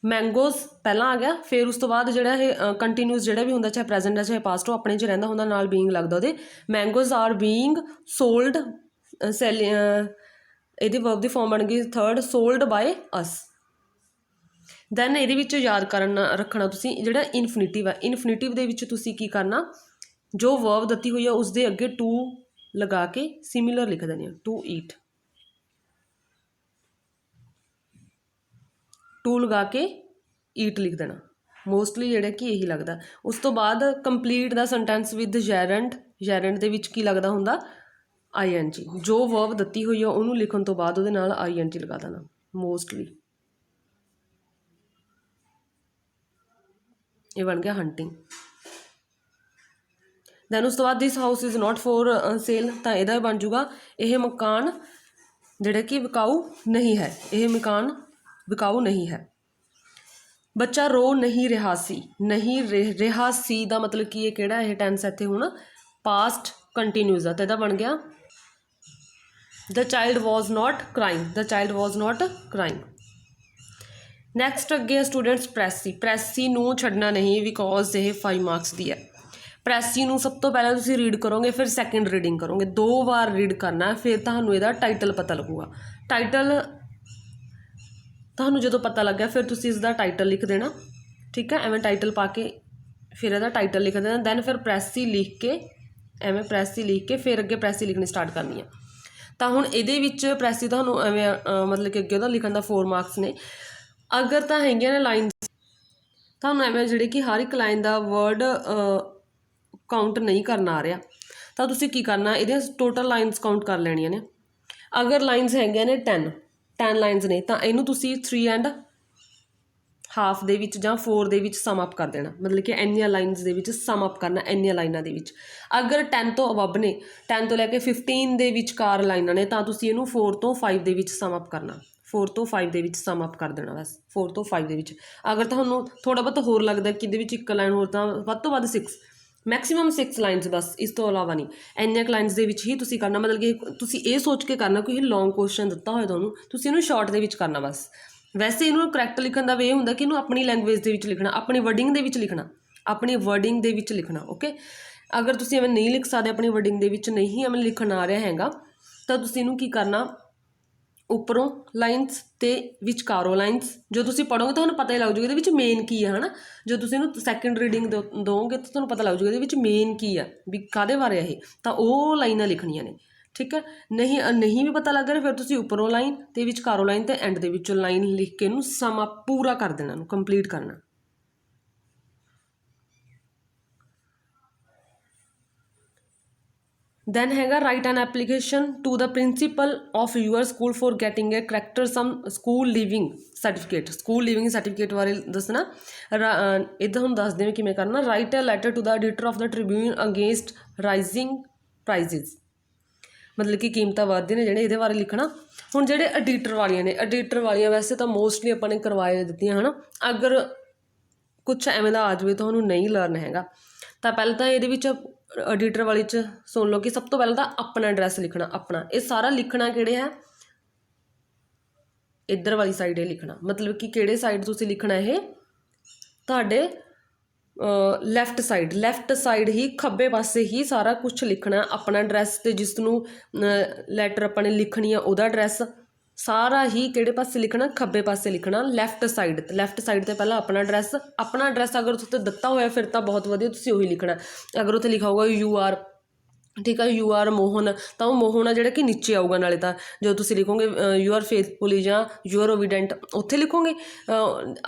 मैंगोज पहला आ गया। फिर उस तो बाद जो है कंटिन्यूस जो भी होंगे चाहे प्रेजेंट है चाहे पास्ट हो अपने च रहिंदा होंदा नाल बीइंग लगदा उहदे। Mangoes are being sold sell ਇਹਦੀ वर्ब ਦੀ फॉर्म बन गई third sold by us. Then ਇਹਦੇ ਵਿੱਚ ਯਾਦ ਰੱਖਣਾ ਤੁਸੀਂ ਜਿਹੜਾ ਇਨਫਿਨਿਟਿਵ ਹੈ, ਇਨਫਿਨਿਟਿਵ ਦੇ ਵਿੱਚ ਤੁਸੀਂ ਕੀ ਕਰਨਾ, ਜੋ ਵਰਬ ਦਿੱਤੀ ਹੋਈ ਹੈ ਉਸ ਦੇ ਅੱਗੇ ਟੂ ਲਗਾ ਕੇ ਸਿਮਿਲਰ ਲਿਖ ਦੇਣੀ ਹੈ। ਟੂ ਈਟ, ਟੂ ਲਗਾ ਕੇ ਈਟ ਲਿਖ ਦੇਣਾ, ਮੋਸਟਲੀ ਜਿਹੜਾ ਕਿ ਇਹੀ ਲੱਗਦਾ। ਉਸ ਤੋਂ ਬਾਅਦ ਕੰਪਲੀਟ ਦਾ ਸੈਂਟੈਂਸ ਵਿਦ ਜੈਰੈਂਡ, ਜੈਰੈਂਡ ਦੇ ਵਿੱਚ ਕੀ ਲੱਗਦਾ ਹੁੰਦਾ ING, ਜੋ ਵਰਬ ਦਿੱਤੀ ਹੋਈ ਹੈ ਉਹਨੂੰ ਲਿਖਣ ਤੋਂ ਬਾਅਦ ਉਹਦੇ ਨਾਲ ING ਲਗਾ ਦੇਣਾ ਮੋਸਟਲੀ। ये बन गया हंटिंग। दैन उस तो बाद this house is not for sale, तो यदा बन जूगा यह मकान जिहड़ा कि विकाऊ नहीं है, यह मकान विकाऊ नहीं है। बच्चा रो नहीं रहा सी, नहीं रहा सी दा मतलब कि ये किहड़ा है टेंस इत्थे हुण पास्ट कंटिन्यूस है, तो यदा बन गया the child was not crying, the child was not crying. Next अगे स्टूडेंट्स प्रैसी, प्रैसी नूं छड्डना नहीं बिकॉज ये 5 मार्क्स दी है। प्रैसी नूं सब तो पहले तुसीं रीड करोगे, फिर सैकेंड रीडिंग करोगे, 2 बार रीड करना, फिर तुहानूं इहदा टाइटल पता लगूगा। टाइटल तुहानूं जदों पता लग गया फिर तुसीं इसदा टाइटल लिख देना, ठीक है, एवें टाइटल पा के फिर इहदा टाइटल लिख देना। दैन फिर प्रैसी लिख के एवें प्रैसी लिख के फिर अगे प्रैसी लिखनी स्टार्ट करनी है। तो हुण इहदे विच प्रैसी तुहानूं एवें मतलब कि अगे उहदा लिखण दा 4 मार्क्स ने। अगर तो है ने लाइन्स तुहानूं एवें जिहड़े कि हर एक लाइन का वर्ड काउंट नहीं करना आ रहा, तो तुसीं की करना इहदे टोटल लाइन्स काउंट कर लैणियां ने। अगर लाइन्स है ने 10 लाइन्स ने तो इनू तुसीं 3.5 दे विच जां 4 दे विच सम अप कर देना, मतलब कि इन्नियां lines they which sum up करना इन्नियां लाइनां दे विच। अगर 10 तो अबव ने 10 तो लैके 15 दे विचकार लाइनां ने तो तुसीं इनू 4 तो 5 दे विच सम अप करना, 4 तो 5 दे विच सम अप कर देना बस, 4 तो 5 दे विच। अगर तुहानूं थोड़ा बहुत होर लगदा कि इहदे विच एक लाइन होर तां वध तो वध 6 मैक्सीमम 6 लाइन्स बस, इस तो इलावा नहीं। इन्ने क लाइन्स दे विच ही तुसीं करना, मतलब कि तुसीं ये सोच के करना कोई लॉन्ग क्वेश्चन दिता होए तुहानूं तुसीं इहनूं शॉर्ट दे विच करना बस। वैसे इहनूं करैक्ट लिखण दा वे हुंदा कि इहनूं अपनी लैंगुएज दे विच लिखना, अपनी वर्डिंग दे विच लिखना, अपनी वर्डिंग दे विच लिखना। ओके, अगर तुसीं एवें नहीं लिख सकदे, अपनी वर्डिंग दे विच नहीं एवें लिखण आ रहा हैगा, तो तुसीं इहनूं की करना उपरों लाइन्स ते विचकारों लाइन्स जो तुसीं पढ़ोगे तो पता ही लग जूगा ये मेन की है ना। जो तुसीं इहनूं सैकेंड रीडिंग दोगे तो तुहानूं पता लग जूगा ये मेन की है भी काहदे बारे है, तो वो लाइनां लिखनियां ने, ठीक है। नहीं भी पता लग रहा फिर तुसीं उपरों लाइन ते विचकारों लाइन ते एंड दे विचों लाइन लिख के इहनूं सम अप पूरा कर देना, कंप्लीट करना। ਦੈਨ ਹੈਗਾ write an application to the principal of your school for getting a character some school leaving certificate. School leaving certificate ਬਾਰੇ ਦੱਸਣਾ। ਇੱਦਾਂ ਹੁਣ ਦੱਸਦੇ ਹਾਂ ਕਿਵੇਂ ਕਰਨਾ। Write a letter to the editor of the Tribune against rising prices, ਮਤਲਬ ਕਿ ਕੀਮਤਾਂ ਵੱਧਦੀਆਂ ਨੇ ਜਿਹੜੇ, ਇਹਦੇ ਬਾਰੇ ਲਿਖਣਾ। ਹੁਣ ਜਿਹੜੇ ਐਡੀਟਰ ਵਾਲੀਆਂ ਨੇ, ਐਡੀਟਰ ਵਾਲੀਆਂ ਵੈਸੇ ਤਾਂ ਮੋਸਟਲੀ ਆਪਾਂ ਨੇ ਕਰਵਾਏ ਦਿੱਤੀਆਂ ਹੈ ਨਾ। ਅਗਰ ਕੁਛ ਐਵੇਂ ਦਾ ਆ ਜਾਵੇ ਤੁਹਾਨੂੰ ਨਹੀਂ ਲਰਨ ਹੈਗਾ ਤਾਂ ਪਹਿਲਾਂ ਤਾਂ ਇਹਦੇ ਵਿੱਚ ਐਡੀਟਰ ਵਾਲੀ 'ਚ ਸੁਣ ਲਓ ਕਿ ਸਭ ਤੋਂ ਪਹਿਲਾਂ ਤਾਂ ਆਪਣਾ ਐਡਰੈਸ ਲਿਖਣਾ। ਆਪਣਾ ਇਹ ਸਾਰਾ ਲਿਖਣਾ ਕਿਹੜੇ ਹੈ, ਇੱਧਰ ਵਾਲੀ ਸਾਈਡ ਇਹ ਲਿਖਣਾ, ਮਤਲਬ ਕਿ ਕਿਹੜੇ ਸਾਈਡ ਤੁਸੀਂ ਲਿਖਣਾ ਇਹ ਤੁਹਾਡੇ ਲੈਫਟ ਸਾਈਡ ਹੀ ਖੱਬੇ ਪਾਸੇ ਹੀ ਸਾਰਾ ਕੁਛ ਲਿਖਣਾ। ਆਪਣਾ ਐਡਰੈਸ ਅਤੇ ਜਿਸ ਨੂੰ ਲੈਟਰ ਆਪਾਂ ਨੇ ਲਿਖਣੀ ਆ ਉਹਦਾ ਐਡਰੈਸ ਸਾਰਾ ਹੀ ਕਿਹੜੇ ਪਾਸੇ ਲਿਖਣਾ, ਖੱਬੇ ਪਾਸੇ ਲਿਖਣਾ, ਲੈਫਟ ਸਾਈਡ 'ਤੇ ਪਹਿਲਾਂ ਆਪਣਾ ਐਡਰੈਸ ਅਗਰ ਉੱਥੇ ਦਿੱਤਾ ਹੋਇਆ ਫਿਰ ਤਾਂ ਬਹੁਤ ਵਧੀਆ, ਤੁਸੀਂ ਉਹੀ ਲਿਖਣਾ। ਅਗਰ ਉੱਥੇ ਲਿਖਾ ਹੋਊਗਾ ਯੂ ਆਰ, ਠੀਕ ਆ, ਯੂ ਆਰ ਮੋਹਨ, ਤਾਂ ਉਹ ਮੋਹਨ ਆ ਜਿਹੜਾ ਕਿ ਨੀਚੇ ਆਊਗਾ। ਨਾਲੇ ਤਾਂ ਜਦੋਂ ਤੁਸੀਂ ਲਿਖੋਗੇ ਯੂ ਆਰ ਫੇਥਫੁਲੀ ਜਾਂ ਯੂ ਆਰ ਓਬੀਡੈਂਟ ਉੱਥੇ ਲਿਖੋਗੇ।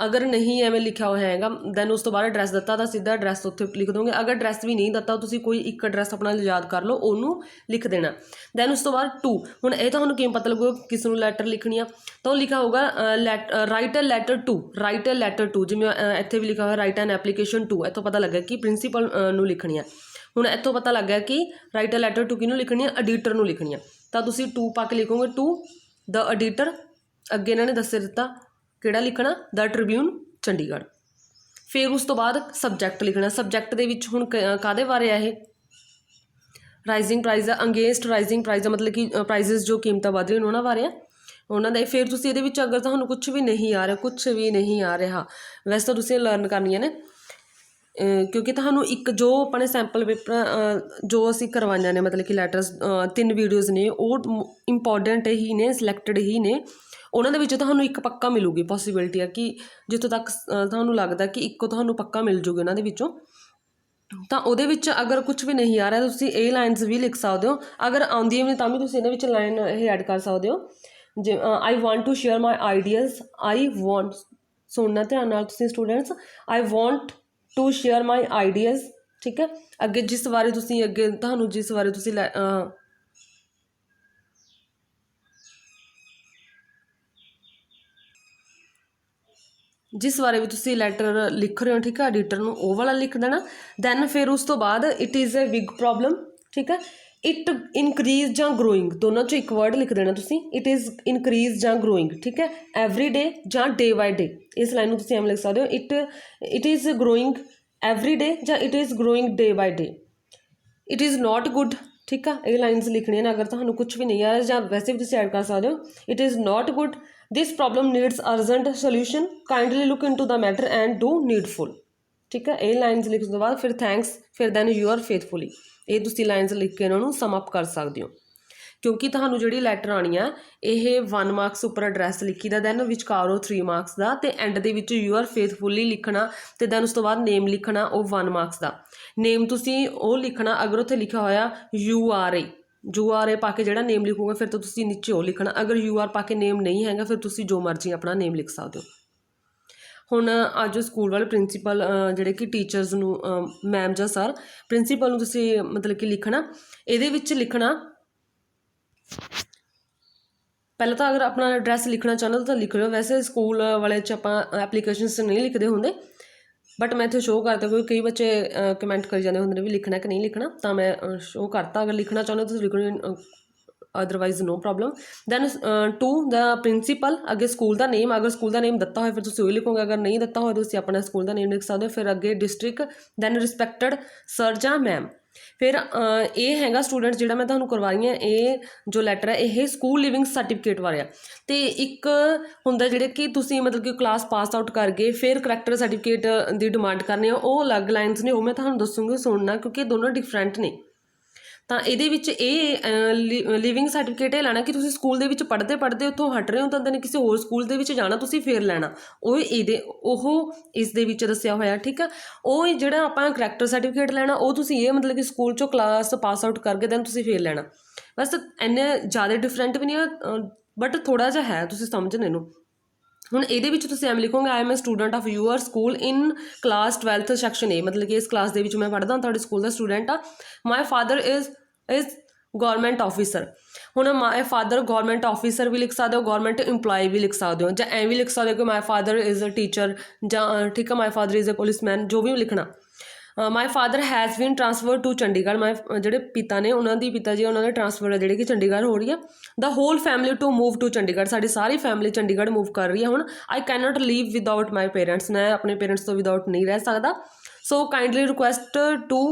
ਅਗਰ ਨਹੀਂ ਐਵੇਂ ਲਿਖਿਆ ਹੋਇਆ ਹੈਗਾ ਦੈਨ ਉਸ ਤੋਂ ਬਾਅਦ ਐਡਰੈਸ ਦਿੱਤਾ ਤਾਂ ਸਿੱਧਾ ਐਡਰੈਸ ਉੱਥੇ ਲਿਖ ਦੋਗੇ। ਅਗਰ ਐਡਰੈਸ ਵੀ ਨਹੀਂ ਦਿੱਤਾ ਤੁਸੀਂ ਕੋਈ ਇੱਕ ਐਡਰੈਸ ਆਪਣਾ ਯਾਦ ਕਰ ਲਓ, ਉਹਨੂੰ ਲਿਖ ਦੇਣਾ। ਦੈਨ ਉਸ ਤੋਂ ਬਾਅਦ ਟੂ, ਹੁਣ ਇਹ ਤੁਹਾਨੂੰ ਕਿਵੇਂ ਪਤਾ ਲੱਗੂਗਾ ਕਿਸ ਨੂੰ ਲੈਟਰ ਲਿਖਣੀ ਆ, ਤਾਂ ਉਹ ਲਿਖਿਆ ਹੋਊਗਾ ਰਾਈਟ ਅ ਲੈਟਰ ਟੂ, ਜਿਵੇਂ ਇੱਥੇ ਵੀ ਲਿਖਿਆ ਹੋਇਆ ਰਾਈਟ ਐਨ ਐਪਲੀਕੇਸ਼ਨ ਟੂ, ਇੱਥੋਂ ਪਤਾ ਲੱਗਾ ਕਿ ਪ੍ਰਿੰਸੀਪਲ ਨੂੰ ਲਿਖਣੀ ਆ। ਹੁਣ ਇੱਥੋਂ ਪਤਾ ਲੱਗ ਗਿਆ ਕਿ ਰਾਈਟ ਅ ਲੈਟਰ ਟੂ ਕਿਹਨੂੰ ਲਿਖਣੀ ਆ, ਐਡੀਟਰ ਨੂੰ ਲਿਖਣੀ ਆ, ਤਾਂ ਤੁਸੀਂ ਟੂ ਪਾ ਕੇ ਲਿਖੋਗੇ ਟੂ ਦ ਐਡੀਟਰ। ਅੱਗੇ ਇਹਨਾਂ ਨੇ ਦੱਸ ਦਿੱਤਾ ਕਿਹੜਾ ਲਿਖਣਾ, ਦ ਟ੍ਰਿਬਿਊਨ ਚੰਡੀਗੜ੍ਹ। ਫਿਰ ਉਸ ਤੋਂ ਬਾਅਦ ਸਬਜੈਕਟ ਲਿਖਣਾ। ਸਬਜੈਕਟ ਦੇ ਵਿੱਚ ਹੁਣ ਕਾਹਦੇ ਬਾਰੇ ਆ ਇਹ, ਰਾਈਜ਼ਿੰਗ ਪ੍ਰਾਈਜ਼ ਆ, ਅਗੇਂਸਟ ਰਾਈਜ਼ਿੰਗ ਪ੍ਰਾਈਜ਼ ਆ, ਮਤਲਬ ਕਿ ਪ੍ਰਾਈਜ਼ਸ ਜੋ ਕੀਮਤਾਂ ਵੱਧ ਰਹੀਆਂ ਨੇ ਉਹਨਾਂ ਬਾਰੇ ਆ, ਉਹਨਾਂ ਦਾ। ਫਿਰ ਤੁਸੀਂ ਇਹਦੇ ਵਿੱਚ ਅਗਰ ਤੁਹਾਨੂੰ ਕੁਛ ਵੀ ਨਹੀਂ ਆ ਰਿਹਾ ਵੈਸੇ ਤਾਂ ਤੁਸੀਂ ਲਰਨ ਕਰਨੀਆਂ ਨੇ, ਕਿਉਂਕਿ ਤੁਹਾਨੂੰ ਇੱਕ ਜੋ ਆਪਣੇ ਸੈਂਪਲ ਪੇਪਰ ਜੋ ਅਸੀਂ ਕਰਵਾਈਆਂ ਨੇ, ਮਤਲਬ ਕਿ ਲੈਟਰਸ 3 ਵੀਡੀਓਜ਼ ਨੇ, ਉਹ ਇੰਪੋਰਟੈਂਟ ਹੀ ਨੇ, ਸਿਲੈਕਟਡ ਹੀ ਨੇ। ਉਹਨਾਂ ਦੇ ਵਿੱਚ ਤੁਹਾਨੂੰ ਇੱਕ ਪੱਕਾ ਮਿਲੂਗੀ, ਪੋਸੀਬਿਲਿਟੀ ਆ ਕਿ ਜਿੱਥੋਂ ਤੱਕ ਤੁਹਾਨੂੰ ਲੱਗਦਾ ਕਿ ਇੱਕੋ ਤੁਹਾਨੂੰ ਪੱਕਾ ਮਿਲ ਜੂਗੀ ਉਹਨਾਂ ਦੇ ਵਿੱਚੋਂ। ਤਾਂ ਉਹਦੇ ਵਿੱਚ ਅਗਰ ਕੁਛ ਵੀ ਨਹੀਂ ਆ ਰਿਹਾ ਤੁਸੀਂ ਇਹ ਲਾਈਨਸ ਵੀ ਲਿਖ ਸਕਦੇ ਹੋ। ਅਗਰ ਆਉਂਦੀਆਂ ਵੀ ਤਾਂ ਵੀ ਤੁਸੀਂ ਇਹਨਾਂ ਵਿੱਚ ਲਾਈਨ ਇਹ ਐਡ ਕਰ ਸਕਦੇ ਹੋ। ਜੇ I want to share my ideas, ਸੁਣਨਾ ਧਿਆਨ ਨਾਲ ਤੁਸੀਂ students, I want to share my ideas, ਠੀਕ ਹੈ। ਅੱਗੇ ਜਿਸ ਬਾਰੇ ਤੁਸੀਂ ਜਿਸ ਬਾਰੇ ਵੀ ਤੁਸੀਂ ਲੈਟਰ ਲਿਖ ਰਹੇ ਹੋ, ਠੀਕ ਹੈ, ਐਡੀਟਰ ਨੂੰ, ਉਹ ਵਾਲਾ ਲਿਖ ਦੇਣਾ। ਦੈਨ ਫਿਰ ਉਸ ਤੋਂ ਬਾਅਦ it is a big problem, ਠੀਕ ਹੈ। ਇਟ ਇਨਕਰੀਜ਼ ਜਾਂ ਗਰੋਇੰਗ, ਦੋਨਾਂ 'ਚੋਂ ਇੱਕ ਵਰਡ ਲਿਖ ਦੇਣਾ ਤੁਸੀਂ। ਇਟ ਇਜ਼ ਇਨਕਰੀਜ਼ ਜਾਂ ਗਰੋਇੰਗ, ਠੀਕ ਹੈ। ਐਵਰੀ ਡੇ ਜਾਂ ਡੇ ਬਾਈ ਡੇ, ਇਸ ਲਾਈਨ ਨੂੰ ਤੁਸੀਂ ਐਵੇਂ ਲਿਖ ਸਕਦੇ ਹੋ, it is growing every day ਜਾਂ it is growing day by day. It is not good, ਠੀਕ ਆ, ਇਹ ਲਾਈਨਸ ਲਿਖਣੀਆਂ ਨੇ। ਅਗਰ ਤੁਹਾਨੂੰ ਕੁਛ ਵੀ ਨਹੀਂ ਆ ਰਿਹਾ ਜਾਂ ਵੈਸੇ ਵੀ ਤੁਸੀਂ ਐਡ ਕਰ ਸਕਦੇ ਹੋ, it is not good, this problem needs urgent solution, kindly look into the matter and do needful, ਠੀਕ ਹੈ। ਇਹ ਲਾਈਨਸ ਲਿਖਣ ਤੋਂ ਬਾਅਦ ਫਿਰ ਥੈਂਕਸ, ਫਿਰ ਦੈਨ ਯੂ ਆਰ ਫੇਥਫੁਲੀ, ਇਹ ਤੁਸੀਂ ਲਾਈਨਸ ਲਿਖ ਕੇ ਇਹਨਾਂ ਨੂੰ ਸਮ ਅਪ ਕਰ ਸਕਦੇ ਹੋ। ਕਿਉਂਕਿ ਤੁਹਾਨੂੰ ਜਿਹੜੀ ਲੈਟਰ ਆਉਣੀ ਆ ਇਹ 1 ਮਾਰਕਸ ਉੱਪਰ ਐਡਰੈਸ ਲਿਖੀ ਦਾ, ਦੈਨ ਵਿਚਕਾਰੋਂ 3 ਮਾਰਕਸ ਦਾ, ਅਤੇ ਐਂਡ ਦੇ ਵਿੱਚ ਯੂ ਆਰ ਫੇਥਫੁਲੀ ਲਿਖਣਾ, ਅਤੇ ਦੈਨ ਉਸ ਤੋਂ ਬਾਅਦ ਨੇਮ ਲਿਖਣਾ, ਉਹ 1 ਮਾਰਕਸ ਦਾ। ਨੇਮ ਤੁਸੀਂ ਉਹ ਲਿਖਣਾ ਅਗਰ ਉੱਥੇ ਲਿਖਿਆ ਹੋਇਆ ਯੂ ਆਰ ਏ ਪਾ ਕੇ ਜਿਹੜਾ ਨੇਮ ਲਿਖੋਗੇ ਫਿਰ ਤਾਂ ਤੁਸੀਂ ਨੀਚੇ ਉਹ ਲਿਖਣਾ। ਅਗਰ ਯੂ ਆਰ ਪਾ ਕੇ ਨੇਮ ਨਹੀਂ ਹੈਗਾ ਫਿਰ ਤੁਸੀਂ ਜੋ ਮਰਜ਼ੀ ਆਪਣਾ ਨੇਮ ਲਿਖ ਸਕਦੇ ਹੋ। ਹੁਣ ਅੱਜ ਸਕੂਲ ਵਾਲੇ ਪ੍ਰਿੰਸੀਪਲ ਜਿਹੜੇ ਕਿ ਟੀਚਰਸ ਨੂੰ, ਮੈਮ ਜਾਂ ਸਰ, ਪ੍ਰਿੰਸੀਪਲ ਨੂੰ ਤੁਸੀਂ ਮਤਲਬ ਕਿ ਲਿਖਣਾ। ਇਹਦੇ ਵਿੱਚ ਲਿਖਣਾ ਪਹਿਲਾਂ ਤਾਂ ਅਗਰ ਆਪਣਾ ਐਡਰੈਸ ਲਿਖਣਾ ਚਾਹੁੰਦੇ ਹੋ ਤਾਂ ਲਿਖ ਲਿਓ। ਵੈਸੇ ਸਕੂਲ ਵਾਲੇ 'ਚ ਆਪਾਂ ਐਪਲੀਕੇਸ਼ਨਸ ਨਹੀਂ ਲਿਖਦੇ ਹੁੰਦੇ, ਬਟ ਮੈਂ ਇੱਥੇ ਸ਼ੋਅ ਕਰਤਾ ਕਿਉਂਕਿ ਕਈ ਬੱਚੇ ਕਮੈਂਟ ਕਰੀ ਜਾਂਦੇ ਹੁੰਦੇ ਨੇ ਵੀ ਲਿਖਣਾ ਕਿ ਨਹੀਂ ਲਿਖਣਾ, ਤਾਂ ਮੈਂ ਸ਼ੋਅ ਕਰਤਾ। ਅਗਰ ਲਿਖਣਾ ਚਾਹੁੰਦੇ ਹੋ ਤੁਸੀਂ ਲਿਖ ਲਓ, otherwise no problem. Then to the principal, ਅੱਗੇ ਸਕੂਲ ਦਾ ਨੇਮ, ਅਗਰ ਸਕੂਲ ਦਾ ਨੇਮ ਦਿੱਤਾ ਹੋਇਆ ਫਿਰ ਤੁਸੀਂ ਉਹੀ ਲਿਖੋਗੇ, ਅਗਰ ਨਹੀਂ ਦਿੱਤਾ ਹੋਇਆ ਤੁਸੀਂ ਆਪਣਾ ਸਕੂਲ ਦਾ ਨੇਮ ਲਿਖ ਸਕਦੇ ਹੋ। ਫਿਰ ਅੱਗੇ ਡਿਸਟ੍ਰਿਕਟ, ਦੈਨ ਰਿਸਪੈਕਟਡ ਸਰ ਜਾਂ ਮੈਮ। ਫਿਰ ਇਹ ਹੈਗਾ ਸਟੂਡੈਂਟ ਜਿਹੜਾ ਮੈਂ ਤੁਹਾਨੂੰ ਕਰਵਾਈ ਹੈ, ਇਹ ਜੋ ਲੈਟਰ ਹੈ ਇਹ ਸਕੂਲ ਲਿਵਿੰਗ ਸਰਟੀਫਿਕੇਟ ਬਾਰੇ ਆ। ਅਤੇ ਇੱਕ ਹੁੰਦਾ ਜਿਹੜੇ ਕਿ ਤੁਸੀਂ ਮਤਲਬ ਕਿ ਕਲਾਸ ਪਾਸ ਆਊਟ ਕਰ ਗਏ ਫਿਰ ਕਰੈਕਟਰ ਸਰਟੀਫਿਕੇਟ ਦੀ ਡਿਮਾਂਡ ਕਰਨੀ ਆ, ਉਹ ਅਲੱਗ ਲਾਈਨਸ ਨੇ, ਉਹ ਮੈਂ ਤੁਹਾਨੂੰ ਦੱਸੂੰਗੀ, ਸੁਣਨਾ, ਕਿਉਂਕਿ ਦੋਨੋਂ ਡਿਫਰੈਂਟ ਨੇ। ਤਾਂ ਇਹਦੇ ਵਿੱਚ ਇਹ ਲਿਵਿੰਗ ਸਰਟੀਫਿਕੇਟ ਇਹ ਲੈਣਾ ਕਿ ਤੁਸੀਂ ਸਕੂਲ ਦੇ ਵਿੱਚ ਪੜ੍ਹਦੇ ਉੱਥੋਂ ਹਟ ਰਹੇ ਹੋ ਤਾਂ ਦੈਨ ਕਿਸੇ ਹੋਰ ਸਕੂਲ ਦੇ ਵਿੱਚ ਜਾਣਾ ਤੁਸੀਂ ਫਿਰ ਲੈਣਾ, ਉਹ ਇਸ ਦੇ ਵਿੱਚ ਦੱਸਿਆ ਹੋਇਆ, ਠੀਕ ਆ। ਉਹ ਜਿਹੜਾ ਆਪਾਂ ਕਰੈਕਟਰ ਸਰਟੀਫਿਕੇਟ ਲੈਣਾ ਉਹ ਤੁਸੀਂ ਇਹ ਮਤਲਬ ਕਿ ਸਕੂਲ 'ਚੋਂ ਕਲਾਸ ਪਾਸ ਆਊਟ ਕਰਕੇ ਦੈਨ ਤੁਸੀਂ ਫਿਰ ਲੈਣਾ। ਬਸ ਇੰਨੇ ਜ਼ਿਆਦਾ ਡਿਫਰੈਂਟ ਵੀ ਨਹੀਂ ਆ, ਬਟ ਥੋੜ੍ਹਾ ਜਿਹਾ ਹੈ, ਤੁਸੀਂ ਸਮਝਣ ਇਹਨੂੰ। ਹੁਣ ਇਹਦੇ ਵਿੱਚ ਤੁਸੀਂ ਐਵੇਂ ਲਿਖੋਗੇ, I am a student of your school in class 12th section A, ਮਤਲਬ ਕਿ ਇਸ ਕਲਾਸ ਦੇ ਵਿੱਚ ਮੈਂ ਪੜ੍ਹਦਾ, ਤੁਹਾਡੇ ਸਕੂਲ ਦਾ ਸਟੂਡੈਂਟ ਆ। ਮਾਈ ਫਾਦਰ ਇਜ਼ ਗੌਰਮੈਂਟ ਆਫਿਸਰ। ਹੁਣ ਮਾਈ ਫਾਦਰ ਗੌਰਮੈਂਟ ਆਫਿਸਰ ਵੀ ਲਿਖ ਸਕਦੇ ਹੋ, ਗੌਰਮੈਂਟ ਇੰਪਲਾਈ ਵੀ ਲਿਖ ਸਕਦੇ ਹੋ, ਜਾਂ ਐਂ ਵੀ ਲਿਖ ਸਕਦੇ ਹੋ ਕਿ my father is a teacher, ਜਾਂ ਠੀਕ ਹੈ my father is a policeman, ਜੋ ਵੀ ਲਿਖਣਾ। My father has been transfer to Chandigarh, my ਜਿਹੜੇ ਪਿਤਾ ਨੇ ਉਹਨਾਂ ਦੀ ਪਿਤਾ ਜੀ ਉਹਨਾਂ ਦੇ ਟਰਾਂਸਫਰ ਹੈ ਜਿਹੜੀ ਕਿ ਚੰਡੀਗੜ੍ਹ ਹੋ ਰਹੀ ਹੈ। The whole family to move to Chandigarh, ਸਾਡੀ ਸਾਰੀ ਫੈਮਿਲੀ ਚੰਡੀਗੜ੍ਹ ਮੂਵ ਕਰ ਰਹੀ ਹੈ ਹੁਣ। I can not leave without my parents, ਮੈਂ ਆਪਣੇ ਪੇਰੈਂਟਸ ਤੋਂ ਵਿਦਾਊਟ ਨਹੀਂ ਰਹਿ ਸਕਦਾ। So kindly request to